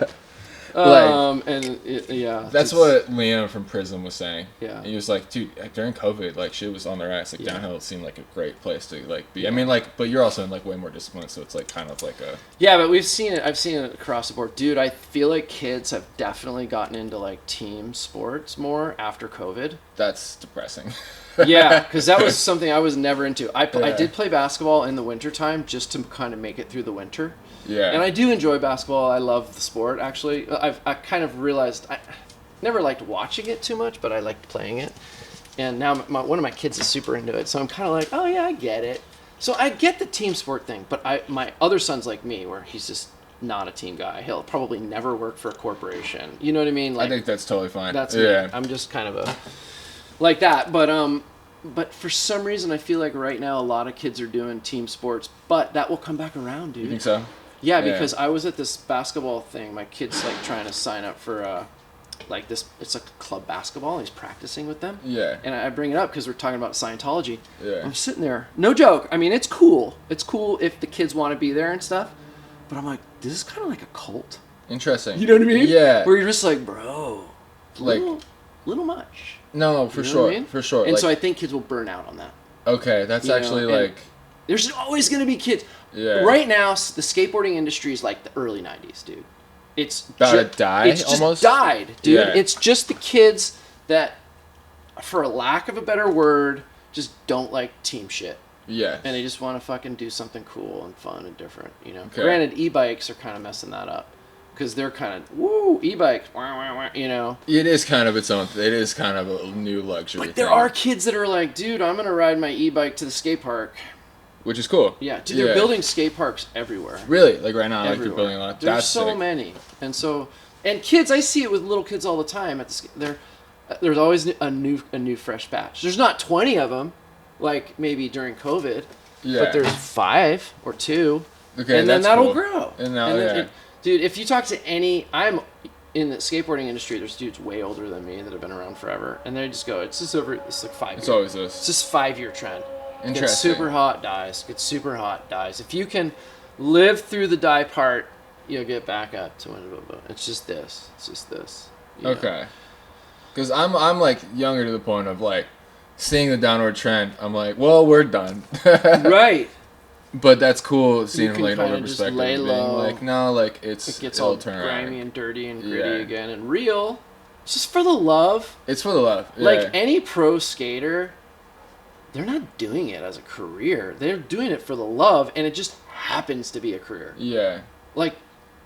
That's what Liam from Prism was saying. Yeah, and he was like, dude, during COVID, like shit was on their ass. Like downhill seemed like a great place to like be. I mean, like, but you're also in like way more discipline, so it's like kind of like a. Yeah, but we've seen it. I've seen it across the board, dude. I feel like kids have definitely gotten into like team sports more after COVID. That's depressing. Yeah, because that was something I was never into. I did play basketball in the wintertime just to kind of make it through the winter. Yeah. And I do enjoy basketball. I love the sport, actually. I kind of realized I never liked watching it too much, but I liked playing it. And now one of my kids is super into it, so I'm kind of like, oh, yeah, I get it. So I get the team sport thing, but my other son's like me, where he's just not a team guy. He'll probably never work for a corporation. You know what I mean? Like, I think that's totally fine. That's me. I'm just kind of like that. But But for some reason, I feel like right now a lot of kids are doing team sports, but that will come back around, dude. You think so? Yeah, because I was at this basketball thing. My kid's like trying to sign up for like this. It's like club basketball. And he's practicing with them. Yeah. And I bring it up because we're talking about Scientology. Yeah. I'm sitting there, no joke. I mean, it's cool. It's cool if the kids want to be there and stuff. But I'm like, this is kind of like a cult. Interesting. You know what I mean? Yeah. Where you're just like, bro, Like, little much. No, for You know sure, what I mean? for sure. And like, so I think kids will burn out on that. okay, that's actually like. There's always going to be kids. Yeah. Right now, the skateboarding industry is like the early 90s, dude. It's About to die, It's just almost? died, dude. Yeah. It's just the kids that, for a lack of a better word, just don't like team shit. Yeah. And they just want to fucking do something cool and fun and different, you know? Okay. Granted, e-bikes are kind of messing that up. Because they're kind of, woo, e-bikes, wah, wah, wah, you know? It is kind of its own. It is kind of a new luxury. But there are kids that are like, dude, I'm going to ride my e-bike to the skate park. Which is cool. Yeah, dude, they're building skate parks everywhere. Really? Like right now, like Everywhere. they're building a lot. There's That's so sick. many. And kids, I see it with little kids all the time. There's always a new fresh batch. There's not 20 of them, like maybe during COVID. Yeah. But there's 5 or 2. Okay, and then that's that'll cool. grow. And now, Dude, if you talk to I'm in the skateboarding industry, there's dudes way older than me that have been around forever, and they just go, it's just over, it's like 5 It's years. always this. It's just 5-year trend. Gets Interesting. super hot, dies. Gets super hot, dies. If you can live through the die part, you'll get back up to when it's just this. It's just this. You know? Okay. Because I'm like younger to the point of like seeing the downward trend. I'm like, well, we're done. Right. But that's cool seeing You from like can an older kinda just perspective. lay Being low. like, no, like It gets it'll all turn grimy around. and dirty and gritty Yeah. again and real. It's just for the love. It's for the love. Yeah. Like any pro skater, they're not doing it as a career. They're doing it for the love, and it just happens to be a career. Yeah. Like,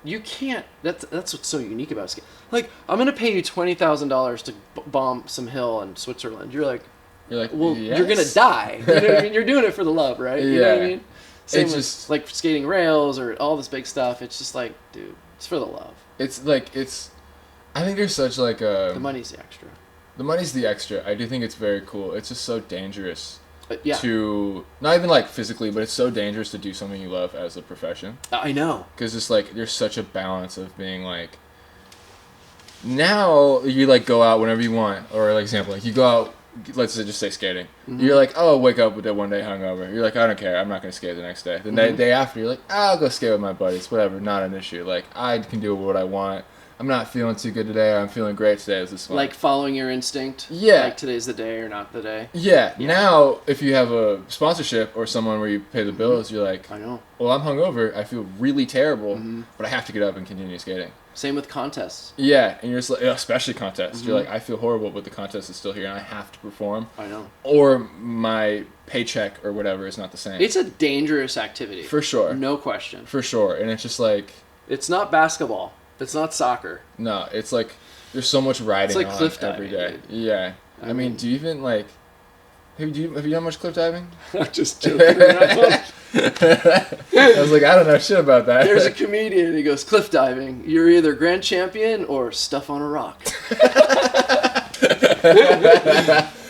you can't. That's what's so unique about skate. Like, I'm gonna pay you $20,000 to bomb some hill in Switzerland. You're like, well, yes. you're gonna die. You know what I mean? You're doing it for the love, right? You know what I Yeah. mean? Same It's with just- like skating rails or all this big stuff. It's just like, dude, it's for the love. It's like I think there's such like a. The money's the extra. The money's the extra. I do think it's very cool. It's just so dangerous Yeah, to not even like physically, but it's so dangerous to do something you love as a profession. I know. Because it's like there's such a balance of being like. Now you like go out whenever you want, or like example, like you go out. Let's just say skating. Mm-hmm. You're like, oh, wake up with that one day hungover. You're like, I don't care. I'm not gonna skate the next day. The day after, you're like, I'll go skate with my buddies. Whatever, not an issue. Like I can do what I want. I'm not feeling too good today. Or I'm feeling great today. This is fun. Like following your instinct. Yeah. Like today's the day or not the day. Yeah. Now, if you have a sponsorship or someone where you pay the bills, you're like, I know. well, I'm hungover. I feel really terrible, but I have to get up and continue skating. Same with contests. Yeah, and you're just like, especially contests. You're like, I feel horrible, but the contest is still here, and I have to perform. I know. Or my paycheck or whatever is not the same. It's a dangerous activity. For sure. No question. For sure, and it's just like, It's not basketball. It's not soccer. no, it's like there's so much riding like on cliff every diving, day. Yeah, I mean, do you even like? Have you done much cliff diving? I'm just joking around. I was like, I don't know shit about that. There's a comedian. He goes, cliff diving. You're either grand champion or stuff on a rock.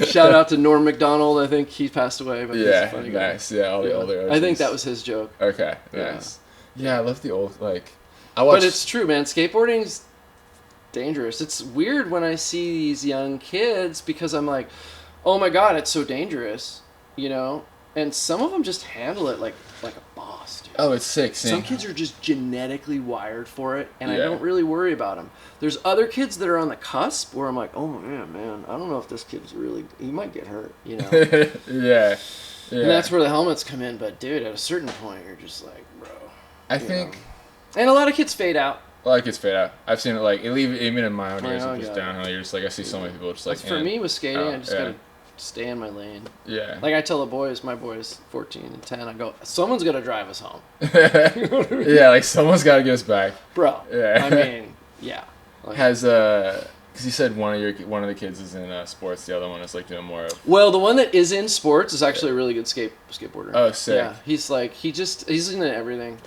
Shout out to Norm Macdonald. I think he passed away, but he's a Yeah, funny guy. nice. Yeah, all the older. I think OGs. that was his joke. Okay, Yeah. nice. Yeah, I love the old like. I watched. But it's true, man. Skateboarding's dangerous. It's weird when I see these young kids because I'm like, oh my god, it's so dangerous, you know. And some of them just handle it like a boss, dude. Oh, it's sick. Some kids are just genetically wired for it, and I Yeah. don't really worry about them. There's other kids that are on the cusp where I'm like, oh man, I don't know if this kid's really, he might get hurt, you know. yeah. Yeah. And that's where the helmets come in. But dude, at a certain point, you're just like, bro. I think. And a lot of kids fade out. A lot of kids fade out. I've seen it like even in my own years Oh, of just yeah. downhill. You're just like I see so many people just like. For in, me with skating, out, I just yeah. gotta stay in my lane. Yeah. Like I tell the boys, my boys, 14 and 10, I go, someone's gonna drive us home, Yeah, like someone's got to get us back. bro. Yeah. I mean, yeah. Like, Has because you said one of the kids is in sports, the other one is like doing more of. well, the one that is in sports is actually a really good skateboarder. Oh, sick. Yeah, he's like he's into everything.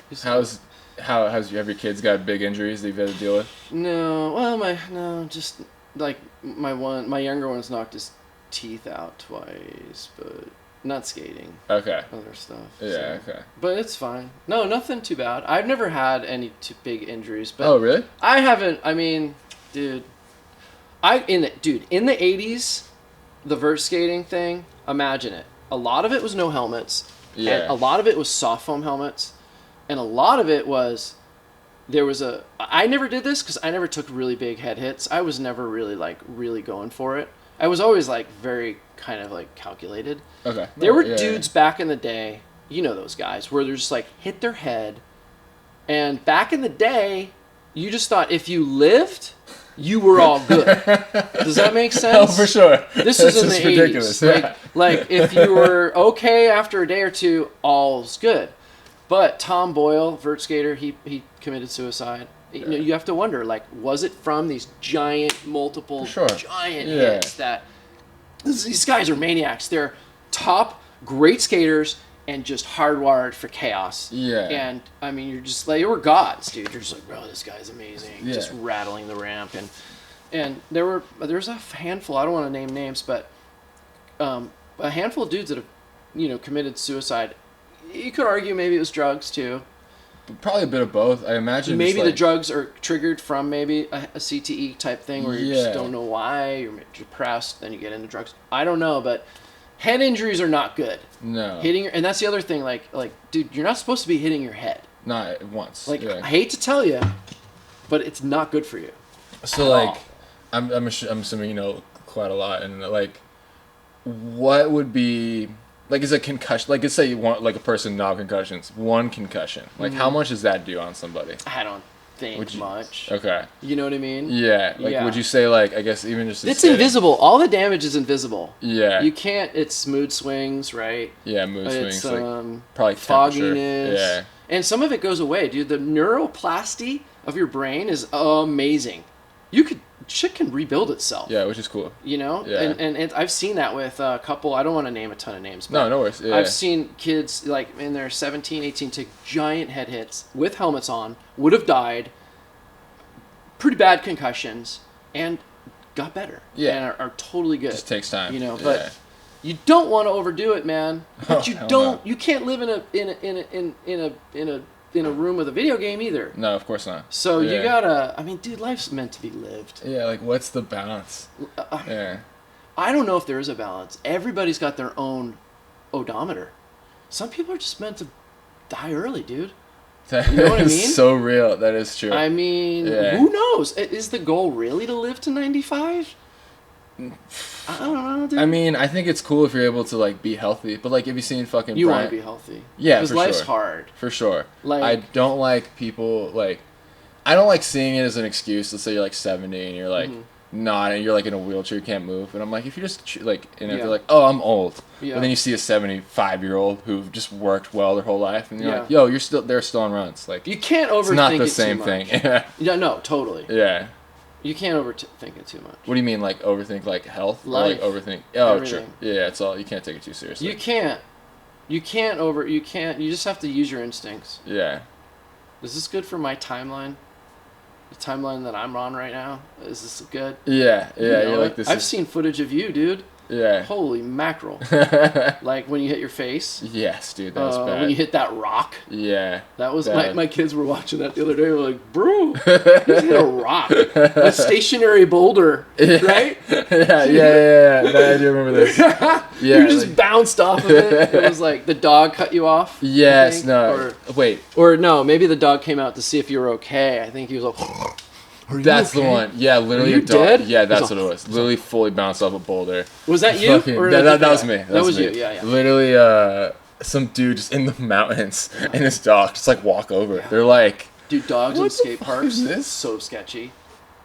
Have your kids got big injuries that you've had to deal with? No, well, just like my younger one's knocked his teeth out twice, but not skating. Okay. Other stuff. Yeah. So. Okay. But it's fine. No, nothing too bad. I've never had any too big injuries. But Oh, really? I haven't. I mean, dude, in the 80s, the vert skating thing. Imagine it. A lot of it was no helmets. Yeah. And a lot of it was soft foam helmets, and a lot of it was. I never did this because I never took really big head hits. I was never really really going for it. I was always like very kind of like calculated. Okay. There were dudes back in the day, you know those guys, where they're just like hit their head. And back in the day, you just thought if you lived, you were all good. Does that make sense? Oh, for sure. This is in the 80s. Ridiculous. Yeah. Like if you were okay after a day or two, all's good. But Tom Boyle, vert skater, he committed suicide. You know, you have to wonder, like, was it from these giant hits that these guys are maniacs? They're top great skaters and just hardwired for chaos. Yeah. And I mean, you're just like, they were gods, dude. You're just like, bro, this guy's amazing. Yeah. Just rattling the ramp, and there's a handful. I don't want to name names, but a handful of dudes that have, committed suicide. You could argue maybe it was drugs too. Probably a bit of both. I imagine. Maybe the drugs are triggered from maybe a CTE type thing where you just don't know why, you're depressed, then you get into drugs. I don't know, but head injuries are not good. No. And that's the other thing. Like, dude, you're not supposed to be hitting your head. Not once. Like, I hate to tell you, but it's not good for you. So like, I'm assuming you know quite a lot, and like, what would be like is a concussion? Like, let's say you want like a person not concussions, one concussion. Like, how much does that do on somebody? I don't think much. Okay. You know what I mean? Yeah. Like, would you say like I guess even just it's invisible. All the damage is invisible. Yeah. You can't. It's mood swings, right? Yeah, mood swings. It's like probably fogginess. Yeah. And some of it goes away, dude. The neuroplasty of your brain is amazing. Shit can rebuild itself. Yeah, which is cool. You know? Yeah. And I've seen that with a couple, I don't want to name a ton of names. But no worries. Yeah. I've seen kids like in their 17, 18 take giant head hits with helmets on, would have died, pretty bad concussions, and got better. Yeah. And are totally good. It just takes time. You know, but you don't want to overdo it, man. But you can't live in a room with a video game either. No, of course not. So you gotta. I mean, dude, life's meant to be lived. Yeah, like what's the balance? Yeah. I don't know if there is a balance. Everybody's got their own odometer. Some people are just meant to die early, dude. That you know what I mean? So real. That is true. I mean, who knows? Is the goal really to live to 95? I don't know, dude. I mean, I think it's cool if you're able to like be healthy, but like if you've seen fucking you want to be healthy. Yeah, because life's hard. For sure. Like, I don't like people like. I don't like seeing it as an excuse. Let's say you're like 70 and you're like not, and you're like in a wheelchair, you can't move, and I'm like, if you just like, and if you're like, oh, I'm old, but then you see a 75-year-old who just worked well their whole life, and you're like, yo, they're still on runs. Like, you can't overthink it. It's not the same thing. Yeah, no, totally. Yeah. You can't overthink it too much. What do you mean, like overthink, like health, life, or like overthink? Oh, everything. True. Yeah, it's all. You can't take it too seriously. You can't. You just have to use your instincts. Yeah. Is this good for my timeline? The timeline that I'm on right now? Is this good? Yeah. You're like this. I've seen footage of you, dude. Yeah. Holy mackerel. Like when you hit your face. Yes, dude, that was bad. When you hit that rock. Yeah. That was my kids were watching that the other day. They were like, bro, you hit a rock. A stationary boulder, right? Yeah. I do remember this. Yeah. You just bounced off of it. It was like the dog cut you off. Yes, no. Wait. Or no, maybe the dog came out to see if you were okay. I think he was like, that's okay? The one. Yeah, literally. Are you dead? Yeah, that's what it was. Literally fully bounced off a boulder. Was that you? Or that was me. That was you. Yeah. Literally, some dude just in the mountains and his dog just like walk over. Yeah. They're like, dude, dogs in skate parks. Is this so sketchy?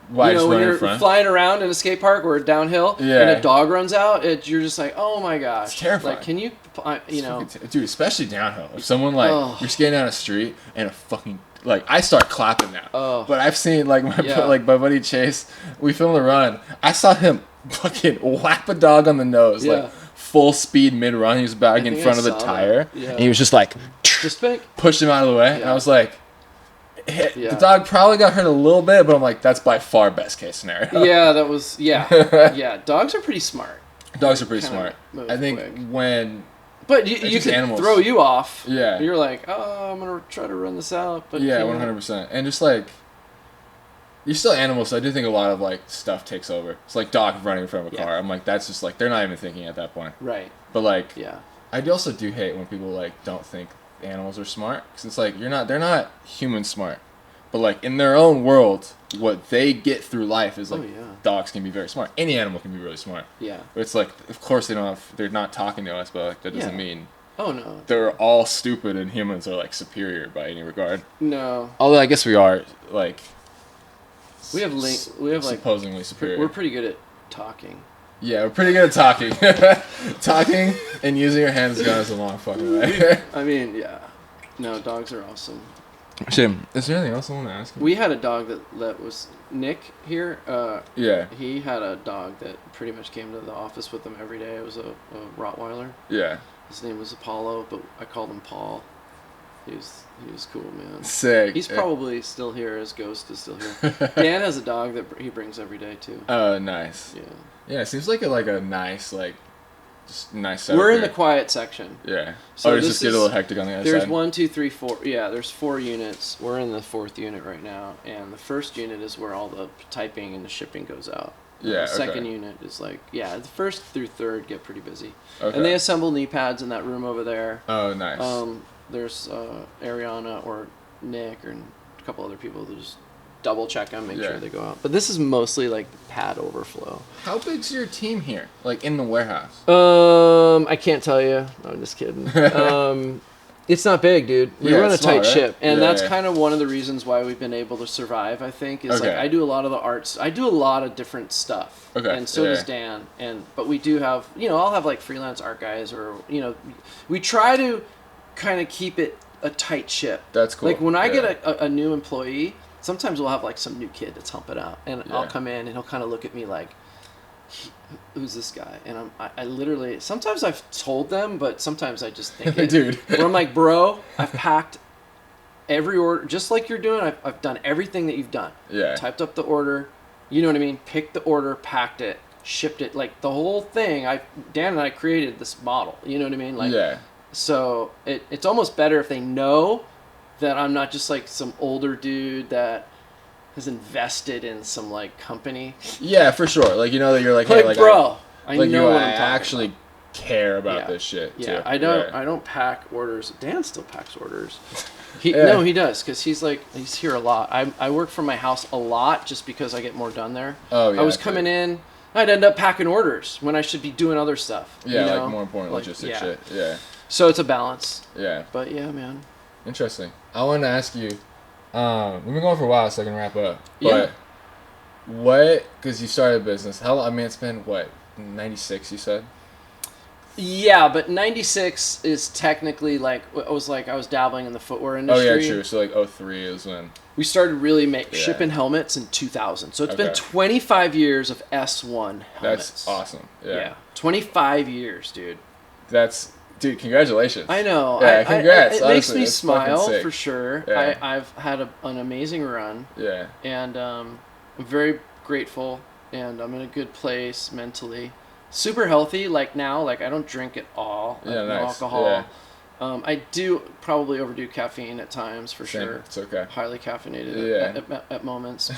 Why? You know, when you're flying around in a skate park or downhill, and a dog runs out, you're just like, oh my gosh, it's terrifying. Like, can you, dude, especially downhill. If someone like you're skating down a street and a fucking like I start clapping now. But I've seen like my buddy Chase. We filmed the run. I saw him fucking whap a dog on the nose, like full speed mid run. He was back in front of the tire, and he was just like pushed him out of the way, and I was like. The dog probably got hurt a little bit, but I'm like, that's by far best case scenario. Yeah, that was, yeah. Dogs are pretty smart. Dogs are pretty Kinda smart. move I think quick. when But you just can animals. throw you off. Yeah. You're like, oh, I'm gonna try to run this out, but yeah, can't. 100%. And just like you're still animals, so I do think a lot of like stuff takes over. It's like Doc running in front of a car. I'm like, that's just like they're not even thinking at that point. Right. But like, Yeah. I also do hate when people like don't think animals are smart because it's like they're not human smart, but like in their own world, what they get through life is like dogs can be very smart. Any animal can be really smart. Yeah. But it's like, of course they're not talking to us, but like that doesn't mean. Oh no. They're all stupid and humans are like superior by any regard. No. Although I guess we are like. We have like supposedly superior. We're pretty good at talking. Yeah, we're pretty good at talking. Talking and using your hands has gone us a long fucking way. I mean, yeah. No, dogs are awesome. Shim, is there anything else I want to ask you? We had a dog that was Nick here. Yeah. He had a dog that pretty much came to the office with him every day. It was a Rottweiler. Yeah. His name was Apollo, but I called him Paul. He was cool, man. Sick. He's probably still here. His ghost is still here. Dan has a dog that he brings every day too. Oh, nice. Yeah. Yeah, it seems like a nice just nice setup. We're in here. the quiet section. Yeah. So does this get a little hectic on the other There's side? 1, 2, 3, 4. Yeah, there's 4 units. We're in the 4th unit right now, and the first unit is where all the typing and the shipping goes out. Yeah. The second unit is like, the first through third get pretty busy. Okay. And they assemble knee pads in that room over there. Oh, nice. There's Ariana or Nick or a couple other people that just double check them, make sure they go out. But this is mostly like pad overflow. How big's your team here? Like in the warehouse? I can't tell you. No, I'm just kidding. It's not big, dude. We run a tight ship, and that's kind of one of the reasons why we've been able to survive. I think is like I do a lot of the arts. I do a lot of different stuff, and so does Dan. But we do have, I'll have like freelance art guys, or we try to kind of keep it a tight ship. That's cool. Like when I get a new employee, sometimes we'll have like some new kid that's humping out, and I'll come in and he'll kind of look at me like, who's this guy? And I literally, sometimes I've told them, but sometimes I just think it. Dude. Where I'm like, bro, I've packed every order, just like you're doing. I've done everything that you've done. Yeah. Typed up the order, you know what I mean? Picked the order, packed it, shipped it, like the whole thing. Dan and I created this model, you know what I mean? Like, so it's almost better if they know that I'm not just like some older dude that has invested in some like company. Yeah, for sure. Like that you're like, like, hey, like bro, I know what I'm talking actually about. care about this shit. Yeah, too. I don't pack orders. Dan still packs orders. No, he does, because he's here a lot. I work from my house a lot just because I get more done there. Oh yeah. I was coming in, I'd end up packing orders when I should be doing other stuff. Yeah, like more important logistic shit. Yeah. So it's a balance. Yeah. But yeah, man. Interesting. I wanted to ask you. We've been going for a while, so I can wrap up. But because you started a business, it's been, 96 you said? Yeah, but 96 is technically I was dabbling in the footwear industry. Oh, yeah, true. So 03 is when... We started really shipping helmets in 2000. So it's been 25 years of S1 helmets. That's awesome. Yeah. 25 years, dude. Dude, congratulations. I know. Yeah, congrats. It honestly, makes me smile, for sure. Yeah. I've had an amazing run. Yeah. And I'm very grateful, and I'm in a good place mentally. Super healthy, now, I don't drink at all. Yeah, no alcohol. Yeah. I do probably overdo caffeine at times, for sure. It's okay. Highly caffeinated at moments.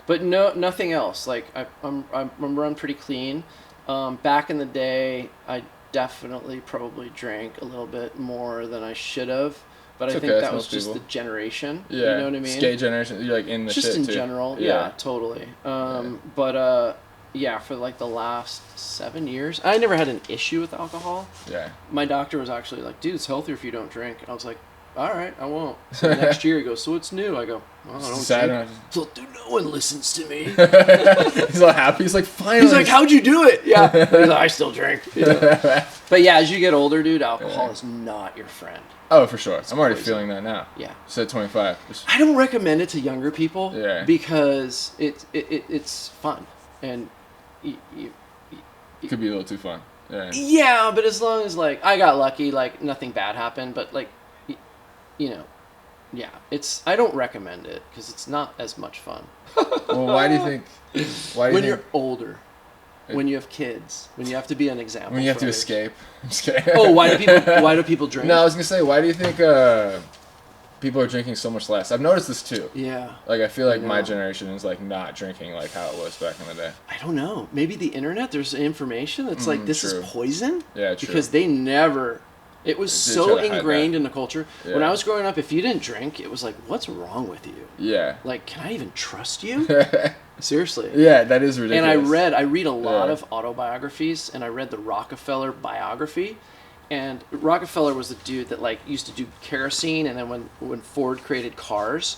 But nothing else. I'm run pretty clean. Back in the day, I definitely probably drank a little bit more than I should have, but I think that was just the generation. Yeah, you know what I mean? Skate generation. You're in the just shit in too. general. Yeah, totally. But for the last 7 years, I never had an issue with alcohol. Yeah. My doctor was actually like, "Dude, it's healthier if you don't drink." And I was like, "All right, I won't." So next year he goes, "So what's new?" I go, "I don't drink." So, dude, no one listens to me. He's all happy. He's like, finally. He's like, "How'd you do it?" Yeah. He's like, "I still drink." But yeah, as you get older, dude, alcohol is not your friend. Oh, for sure. I'm already feeling that now. Yeah. You said 25. I don't recommend it to younger people. Yeah. Because it's fun, and it could be a little too fun. Yeah. Yeah, but as long as I got lucky, nothing bad happened, but yeah, I don't recommend it because it's not as much fun. Well, why do you think? When you're older. when you have kids, when you have to be an example. When you have for to others. escape. I'm just kidding. Oh, why do people drink? No, I was gonna say, why do you think people are drinking so much less? I've noticed this too. Yeah. Like, I feel like I my know. generation is like not drinking like how it was back in the day. I don't know. Maybe the internet. There's information that's like this true. is poison. Yeah, true. Because they never. It was They so try to hide ingrained that. in the culture. Yeah. When I was growing up, if you didn't drink, it was like, what's wrong with you? Yeah. Like, can I even trust you? Seriously. Yeah, that is ridiculous. And I read a lot Yeah. of autobiographies, and I read the Rockefeller biography. And Rockefeller was the dude that like used to do kerosene, and then when Ford created cars,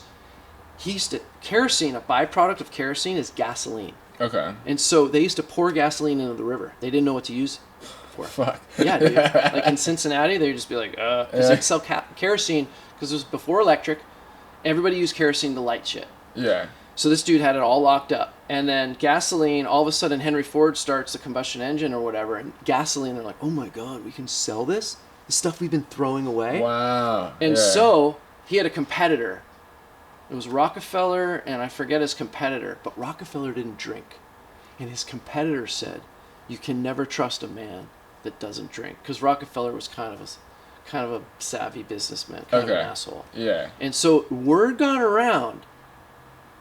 kerosene, a byproduct of kerosene is gasoline. Okay. And so they used to pour gasoline into the river. They didn't know what to use for. Fuck. Yeah, dude. Like in Cincinnati, they'd just be like, because they'd sell kerosene, because it was before electric. Everybody used kerosene to light shit. Yeah. So this dude had it all locked up. And then gasoline, all of a sudden Henry Ford starts the combustion engine or whatever, and gasoline, they're like, oh my God, we can sell this? The stuff we've been throwing away? Wow. And yeah. so he had a competitor. It was Rockefeller, and I forget his competitor, but Rockefeller didn't drink. And his competitor said, you can never trust a man that doesn't drink. Because Rockefeller was kind of a savvy businessman, kind of an asshole. Yeah. And so word got around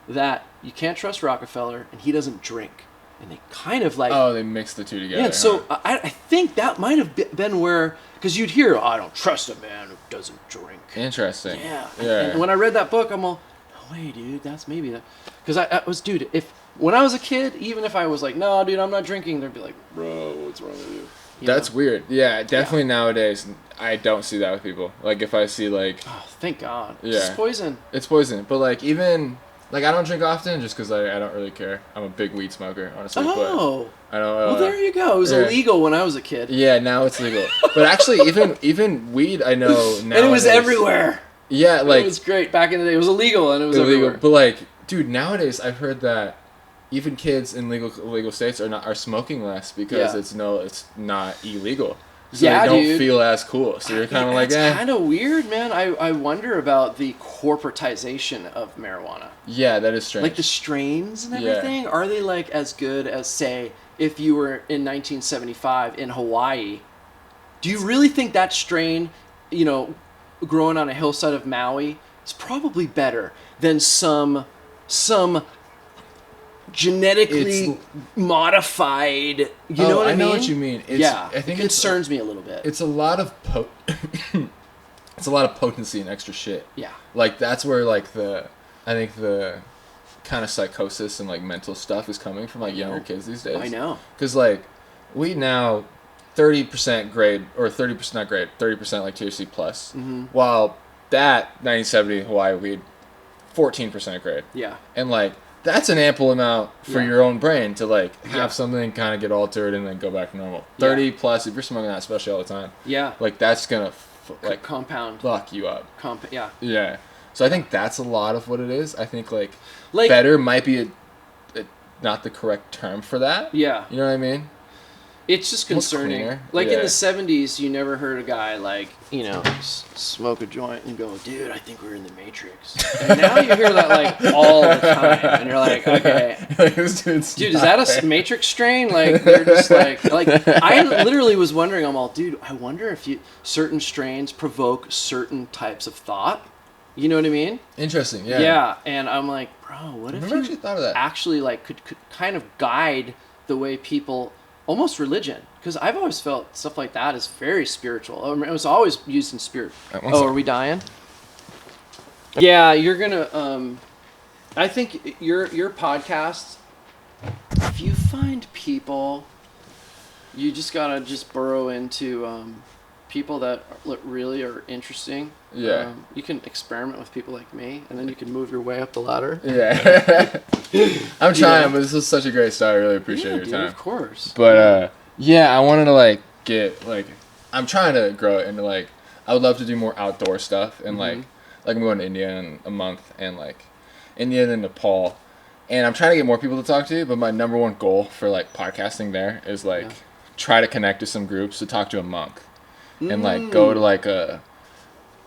that you can't trust Rockefeller, and he doesn't drink. And they kind of like... Oh, they mixed the two together. Yeah, so huh? I think that might have been where... Because you'd hear, I don't trust a man who doesn't drink. Interesting. Yeah. Yeah. And when I read that book, I'm all, no way, dude, that's maybe that. Because I was, dude, when I was a kid, even if I was like, no, dude, I'm not drinking, they'd be like, bro, what's wrong with you? That's weird. Yeah, definitely nowadays, I don't see that with people. Like, if I see, like... Oh, thank God. Yeah. It's poison. It's poison. But, like, even... Like, I don't drink often just because I don't really care. I'm a big weed smoker, honestly. Oh. But I don't... Well, there you go. It was illegal when I was a kid. Yeah, now it's legal. But actually, even weed, I know now... And it was everywhere. Yeah, like... It was great. Back in the day, it was illegal, and it was everywhere. But, like, dude, nowadays, I've heard that even kids in legal states are smoking less because it's not illegal. So Yeah, they don't dude. feel as cool. So you're kind of like, It's kind of weird, man. I wonder about the corporatization of marijuana. Yeah, that is strange. Like the strains and everything, are they like as good as, say, if you were in 1975 in Hawaii? Do you really think that strain, growing on a hillside of Maui, is probably better than some genetically modified? You know what I mean? I know what you mean. I think it concerns me a little bit. It's a lot of it's a lot of potency and extra shit. Yeah. Like that's where like I think the kind of psychosis and like mental stuff is coming from like younger kids these days. I know. Because like weed now 30% grade or 30% not grade, 30% like THC plus. Mm-hmm. While that 1970 Hawaii weed 14% grade. Yeah. And like that's an ample amount for your own brain to like have something kind of get altered and then go back to normal. 30 plus, if you're smoking that, especially all the time. Yeah. Like that's gonna compound. Fuck you up. Yeah. Yeah. So I think that's a lot of what it is. I think like better might be not the correct term for that. Yeah. You know what I mean? It's just concerning. Cleaner. Like in the 70s, you never heard a guy like, smoke a joint and go, dude, I think we're in the Matrix. And now you hear that like all the time. And you're like, okay. Dude, is that a Matrix strain? Like, they're just like, I literally was wondering, I'm all, dude, I wonder if certain strains provoke certain types of thought. You know what I mean? Interesting, yeah. Yeah, and I'm like, bro, what if you actually thought of that. Actually like could kind of guide the way people... Almost religion, because I've always felt stuff like that is very spiritual. I mean, it was always used in spirit. Are we dying? Yeah, you're gonna. I think your podcast. If you find people, you just gotta burrow into people that really are interesting. Yeah. You can experiment with people like me, and then you can move your way up the ladder. Yeah. I'm trying, but this was such a great start. I really appreciate your time. Of course. But I wanted to get I'm trying to grow it into I would love to do more outdoor stuff and I'm going to India in a month and India and then Nepal, and I'm trying to get more people to talk to. But my number one goal for podcasting there is try to connect to some groups to talk to a monk and go to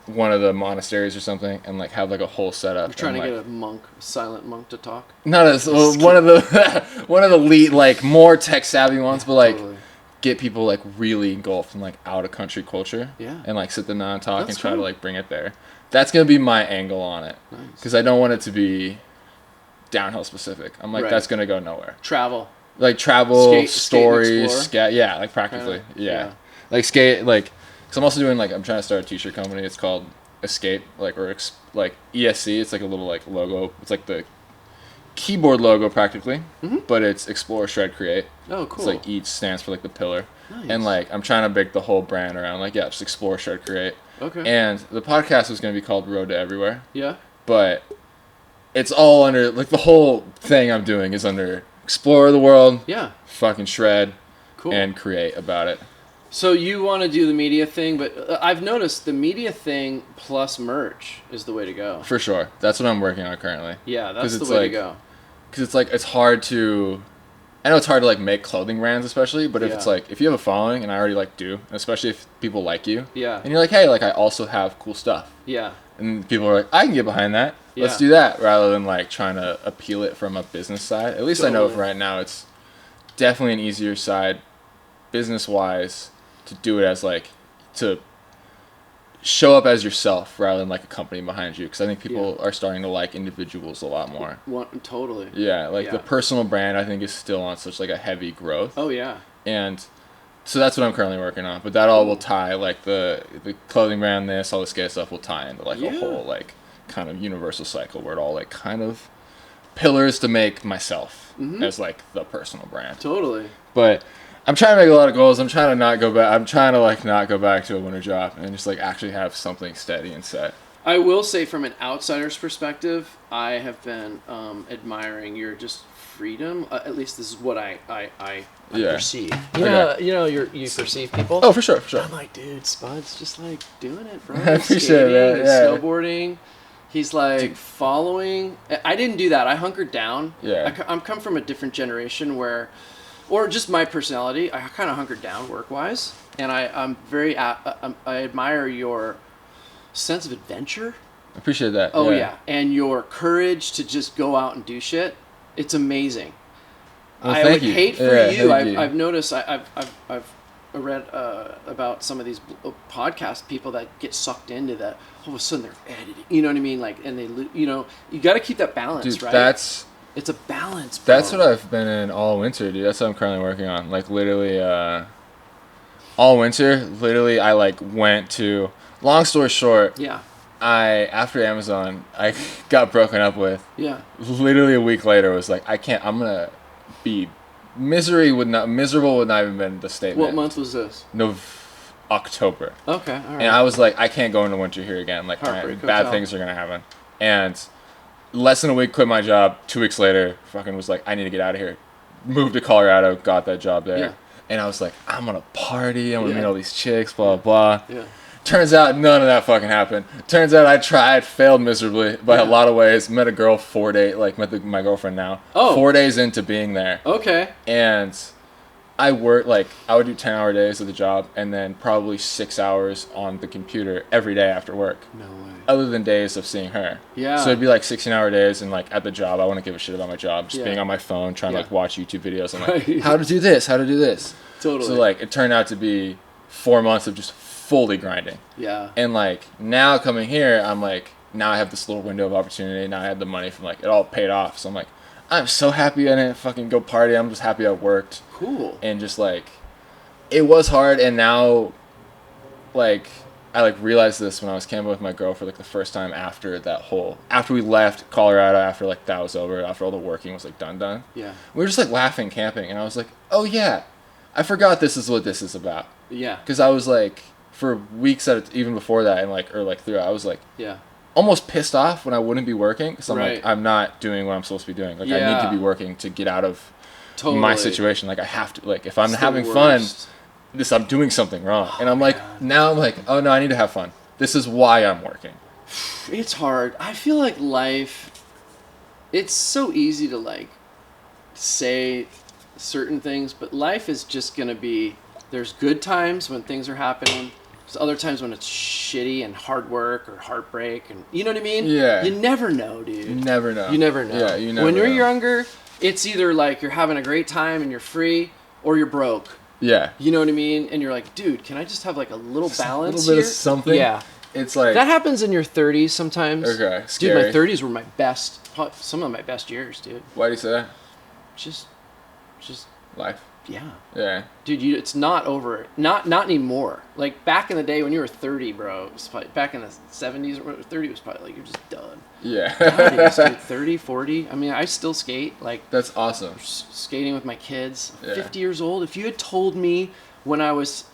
one of the monasteries or something and have a whole setup. You're trying to get a silent monk to talk? Not as one of the one of the lead, like more tech savvy ones, but like Totally. get people like really engulfed in like out of country culture. Yeah. And like sit them down and talk That's and try to cool. like bring it there. That's gonna be my angle on it. Nice. Because I don't want it to be downhill specific. I'm like, Right. that's gonna go nowhere. Travel. Like travel, Skate and stories, explore. skate, yeah, like practically, Kinda, yeah. yeah. Like skate, like, cause I'm also doing like I'm trying to start a t-shirt company. It's called Escape, like like ESC. It's like a little like logo. It's like the keyboard logo practically, but it's Explore, Shred, Create. Oh, cool. It's like each stands for like the pillar, Nice. and like I'm trying to make the whole brand around like just Explore, Shred, Create. Okay. And the podcast was gonna be called Road to Everywhere, Yeah. but it's all under like the whole thing I'm doing is under explore the world, Yeah. fucking shred, Cool. and create about it. So you want to do the media thing, but I've noticed the media thing plus merch is the way to go. For sure, that's what I'm working on currently. Yeah, 'Cause that's the it's way to like- go. Because it's like it's hard to, I know it's hard to like make clothing brands especially, but if Yeah. it's like if you have a following, and I already like do, especially if people like you, Yeah. and you're like, hey, like I also have cool stuff, Yeah. and people are like, I can get behind that. Let's Yeah. do that, rather than like trying to appeal it from a business side. At least I know Totally. for right now it's definitely an easier side, business wise, to do it as like to show up as yourself rather than like a company behind you. Because I think people are starting to like individuals a lot more. Totally. Yeah, like Yeah. the personal brand I think is still on such like a heavy growth. Oh yeah. And so that's what I'm currently working on. But that all will tie like the clothing brand, this, all the skate stuff will tie into like Yeah. a whole like kind of universal cycle where it all like kind of pillars to make myself as like the personal brand. Totally. But I'm trying to make a lot of goals. I'm trying to not go back. I'm trying to like not go back to a winter job and just like actually have something steady and set. I will say, from an outsider's perspective, I have been admiring your just freedom. At least this is what I Yeah. perceive. Okay. You perceive people. Oh, for sure, for sure. I'm like, dude, Spud's just like doing it, bro. I appreciate Skating, that, he's yeah. snowboarding. He's like following. I didn't do that. I hunkered down. Yeah. I'm come from a different generation where, or just my personality. I kind of hunkered down work wise, and I'm very. I admire your sense of adventure. I appreciate that. Oh yeah. And your courage to just go out and do shit. It's amazing. Well, I thank would you. hate for Yeah, you. thank you. I've noticed. I've read about some of these podcast people that get sucked into that. All of a sudden they're editing. You know what I mean? Like, and they, you got to keep that balance, Dude, right? It's a balance. Bro. That's what I've been in all winter, dude. That's what I'm currently working on. Like literally, all winter. Literally, I like went to. Long story short, Yeah. after Amazon, I got broken up with. Yeah. Literally a week later, was like, I can't. I'm gonna be miserable would not even been the statement. What month was this? October. Okay. All right. And I was like, I can't go into winter here again. Like, Heartbreak bad hotel. things are gonna happen. And less than a week, quit my job. 2 weeks later, fucking was like, I need to get out of here. Moved to Colorado, got that job there. Yeah. And I was like, I'm gonna party. I'm gonna Yeah. meet all these chicks. Blah blah. Yeah. Turns out none of that fucking happened. Turns out I tried, failed miserably by a lot of ways. Met a girl my girlfriend now. Oh. 4 days into being there. Okay. And I worked, like, I would do 10-hour days at the job and then probably 6 hours on the computer every day after work. No way. Other than days of seeing her. Yeah. So it'd be like 16-hour days and like at the job, I wouldn't give a shit about my job. Just Yeah. being on my phone, trying to Yeah. like watch YouTube videos and like, Right. how to do this, how to do this. Totally. So like, it turned out to be 4 months of just fully grinding. Yeah. And like, now coming here, I'm like, now I have this little window of opportunity. Now I have the money from like, it all paid off. So I'm like, I'm so happy I didn't fucking go party. I'm just happy I worked. Cool. And just like, it was hard. And now, like, I like realized this when I was camping with my girl for like the first time after we left Colorado, after like that was over, after all the working was like done. Yeah. We were just like laughing, camping. And I was like, oh yeah, I forgot this is what this is about. Yeah. Because I was like, for weeks even before that, and like, or like throughout, I was like, Yeah. almost pissed off when I wouldn't be working. Because I'm Right. like, I'm not doing what I'm supposed to be doing. Like, I need Yeah. to be working to get out of Totally. my situation. Like, I have to, like, if I'm It's the having fun, worst. I'm doing something wrong. And I'm like, now I'm like, oh no, I need to have fun. This is why I'm working. It's hard. I feel like life, it's so easy to like say certain things, but life is just going to be, there's good times when things are happening. There's other times when it's shitty and hard work or heartbreak. And you know what I mean? Yeah. You never know, dude. You never know. You never know. Yeah, you never When you're know. younger, it's either like you're having a great time and you're free, or you're broke. Yeah. You know what I mean? And you're like, dude, can I just have like a little balance, a little bit here? of something. Yeah. It's like That happens in your 30s sometimes. Okay, scary. Dude, my 30s were my best, some of my best years, dude. Why do you say that? Just Life. yeah. Yeah. Dude, it's not over. Not anymore. Like back in the day when you were 30, bro. It was probably, back in the 70s, 30 was probably like you're just done. Yeah. Nowadays, dude, 30, 40. I mean, I still skate. Like That's awesome. skating with my kids. Yeah. 50 years old. If you had told me when I was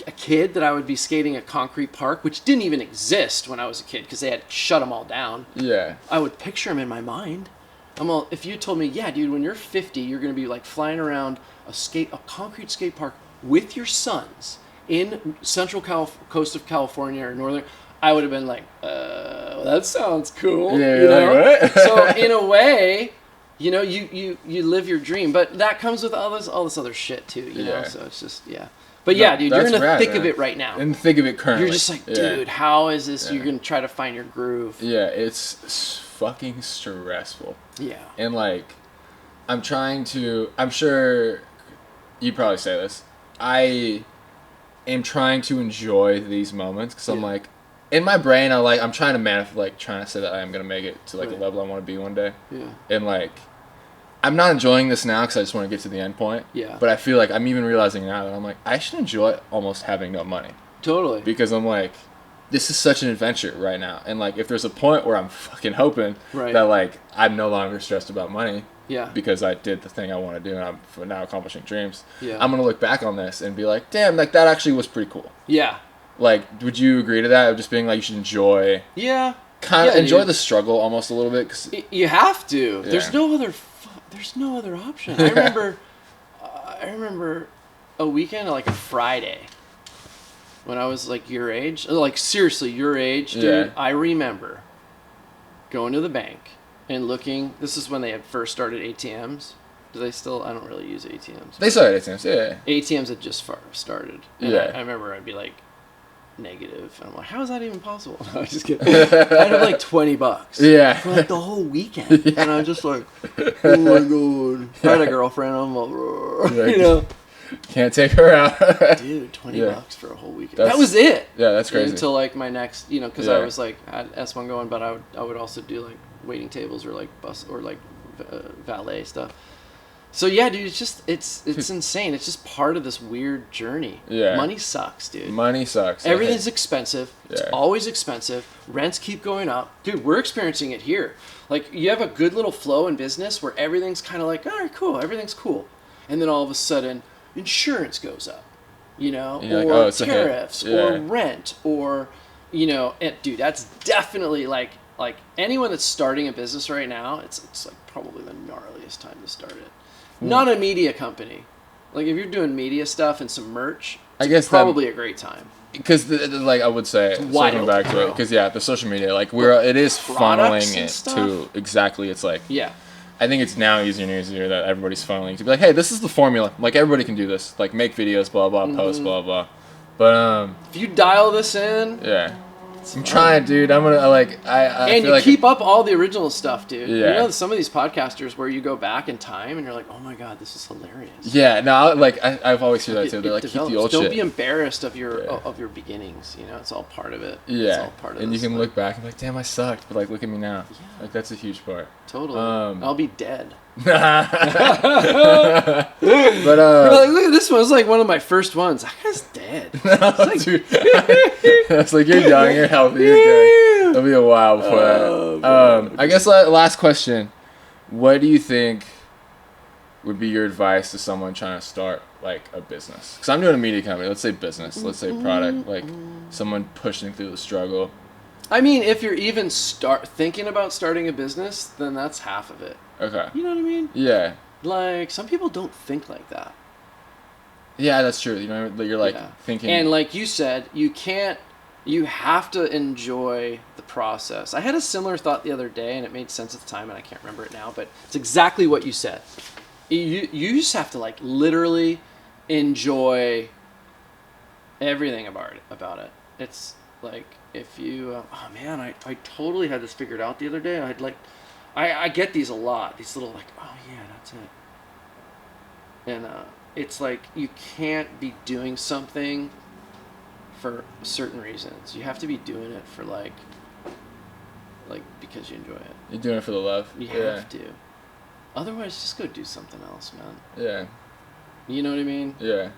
a kid that I would be skating at Concrete Park, which didn't even exist when I was a kid because they had shut them all down. Yeah. I would picture them in my mind. If you told me, yeah, dude, when you're 50, you're going to be like flying around a concrete skate park with your sons in central coast of California or northern, I would have been like, that sounds cool. Yeah, you know? like, what? So in a way, you know, you live your dream, but that comes with all this other shit too, you know? So it's just, yeah. But yeah, dude, you're in the thick of it right now. In the thick of it currently. You're just like, dude, how is this? You're going to try to find your groove. Yeah, it's fucking stressful. Yeah. And like, I'm sure you probably say this. I am trying to enjoy these moments because I'm like, in my brain, I'm trying to say that I am going to make it to like a level I want to be one day. Yeah. And like, I'm not enjoying this now because I just want to get to the end point. Yeah. But I feel like I'm even realizing now that I'm like, I should enjoy almost having no money. Totally. Because I'm like, this is such an adventure right now. And like, if there's a point where I'm fucking hoping that like, I'm no longer stressed about money. Yeah. Because I did the thing I want to do and I'm now accomplishing dreams. Yeah. I'm going to look back on this and be like, damn, like that actually was pretty cool. Yeah. Like, would you agree to that? Of just being like, you should enjoy. Yeah. Kind of enjoy the struggle almost a little bit. Cause, you have to. Yeah. There's no other option. I remember a weekend, like a Friday, when I was like your age, like seriously your age, dude. Yeah. I remember going to the bank and looking. This is when they had first started ATMs. Do they still? I don't really use ATMs. They started ATMs, yeah. ATMs had just started. And Yeah. I remember I'd be like, negative. And I'm like, how is that even possible? I was just kidding. I'd have like $20. Yeah. For like the whole weekend. Yeah. And I'm just like, oh my god. I had a girlfriend. I'm like, you know. Can't take her out. Dude, $20 for a whole weekend. That was it. Yeah, that's crazy. Until like my next, you know, because I was like, I had S1 going, but I would also do like waiting tables or like bus or like valet stuff. So yeah, dude, it's insane. It's just part of this weird journey. Yeah. Money sucks, dude. Money sucks. Everything's expensive. It's Yeah. always expensive. Rents keep going up. Dude, we're experiencing it here. Like, you have a good little flow in business where everything's kind of like, all right, cool, everything's cool. And then all of a sudden, insurance goes up, you know, or tariffs, or rent, or, you know, and dude, that's definitely like anyone that's starting a business right now, it's like probably the gnarliest time to start it. Not a media company. Like, if you're doing media stuff and some merch, I guess probably a great time. Because, like, I would say, circling back to it, because, the social media, like, it is funneling it to exactly, it's like, I think it's now easier and easier that everybody's funneling to be like, hey, this is the formula. Like, everybody can do this. Like, make videos, blah, blah, post, blah, blah. But, if you dial this in... Yeah. I'm trying, dude. I'm gonna I and feel you like keep up all the original stuff, dude. Yeah. You know, some of these podcasters where you go back in time and you're like, oh my god, this is hilarious. Yeah, no, like I've always heard that too. They're like, keep the old shit. Don't be embarrassed of your beginnings. You know, it's all part of it. Yeah, it's all part of and this, you can look back and be like, damn, I sucked, but like, look at me now. Yeah. Like, that's a huge part. Totally. I'll be dead. But like, look at this one. It's like one of my first ones. That guy's dead. Dude, it's like, you're young, you're healthy, you're good. It'll be a while before that. I guess last question. What do you think would be your advice to someone trying to start like a business? Because I'm doing a media company. Let's say business. Let's say product. Like someone pushing through the struggle. I mean, if you're even thinking about starting a business, then that's half of it. Okay. You know what I mean? Yeah. Like, some people don't think like that. Yeah, that's true. You know, you're like thinking. And like you said, you have to enjoy the process. I had a similar thought the other day, and it made sense at the time, and I can't remember it now, but it's exactly what you said. You just have to like literally enjoy everything about it. It's like, if you, oh man, I totally had this figured out the other day. I get these a lot. These little like, oh yeah, that's it. And it's like you can't be doing something for certain reasons. You have to be doing it for like because you enjoy it. You're doing it for the love. You have to. Otherwise, just go do something else, man. Yeah. You know what I mean? Yeah.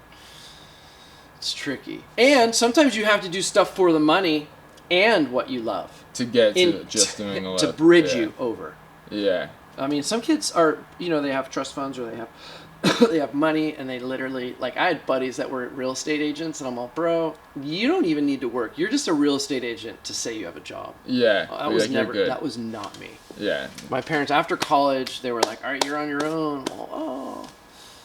It's tricky. And sometimes you have to do stuff for the money and what you love. To get to just doing the love. To bridge you over. Yeah. I mean, some kids are, they have trust funds or they have they have money and they literally, like, I had buddies that were real estate agents and I'm like, bro, you don't even need to work. You're just a real estate agent to say you have a job. Yeah. That was not me. Yeah. My parents, after college, they were like, all right, you're on your own. Well, oh.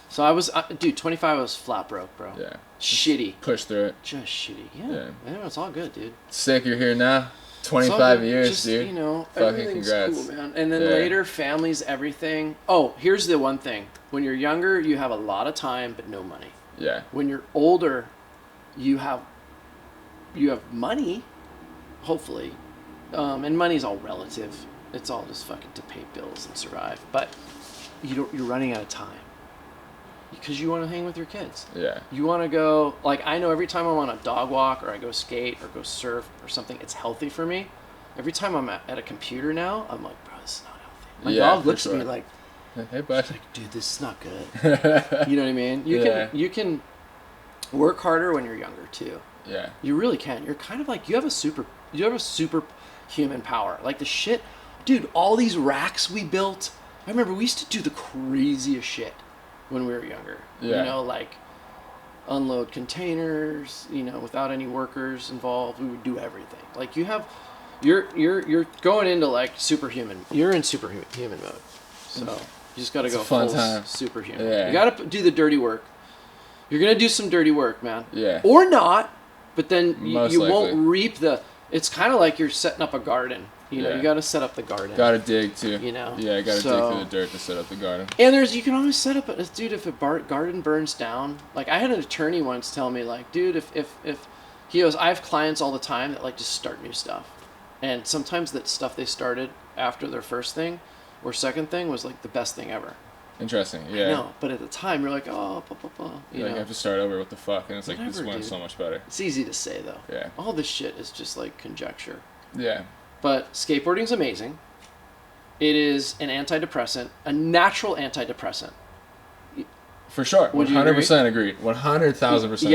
So I was, dude, 25, I was flat broke, bro. Yeah. Shitty. Push through it. Just shitty. Yeah. It's all good, dude. Sick, you're here now. 25 years, just, dude. Fucking everything's congrats. Cool, man. And then later, family's everything. Oh, here's the one thing. When you're younger, you have a lot of time, but no money. Yeah. When you're older, you have money, hopefully. And money's all relative. It's all just fucking to pay bills and survive. But you're running out of time. Because you want to hang with your kids. Yeah. You want to go, like, I know every time I'm on a dog walk or I go skate or go surf or something, it's healthy for me. Every time I'm at a computer now, I'm like, bro, this is not healthy. My dog looks at me like, hey, bud. like, dude, this is not good. You know what I mean? You can work harder when you're younger too. Yeah. You really can. You're kind of like, you have a super human power. Like the shit, dude, all these racks we built. I remember we used to do the craziest shit when we were younger. Yeah. Like unload containers, without any workers involved. We would do everything. Like you're going into like superhuman. You're in superhuman mode. So you just got to go fun full time. superhuman. Yeah. You got to do the dirty work. You're going to do some dirty work, man. Yeah. Or not, but then you likely. won't reap it's kind of like you're setting up a garden. You got to set up the garden. Got to dig too. Yeah, got to dig through the dirt to set up the garden. And you can always set up dude, if a garden burns down, like I had an attorney once tell me like, dude, if he goes, I have clients all the time that like just start new stuff. And sometimes that stuff they started after their first thing or second thing was like the best thing ever. Interesting, yeah. I know, but at the time you're like, oh, you have to start over, what the fuck? And it's like, Whatever, this went dude. so much better. It's easy to say though. Yeah. All this shit is just like conjecture. Yeah. But skateboarding's amazing. It is an antidepressant, a natural antidepressant. For sure. Would you 100% agree? 100,000% agree.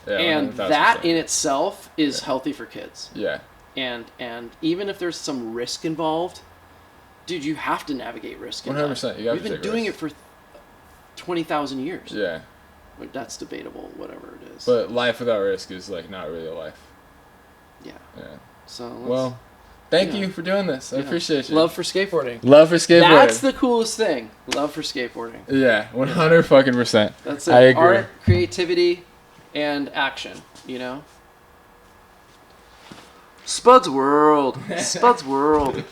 Yeah, and 100,000%. that in itself is healthy for kids. Yeah. And even if there's some risk involved, dude, you have to navigate risk. 100%. You got to We've been doing it for 20,000 years. Yeah. But that's debatable, whatever it is. But life without risk is like not really a life. Yeah. Yeah. So thank you for doing this. I appreciate you. Love for skateboarding. Love for skateboarding. That's the coolest thing. Love for skateboarding. Yeah, 100%. That's it. I agree. Art, creativity, and action. Spud's World. Spud's World.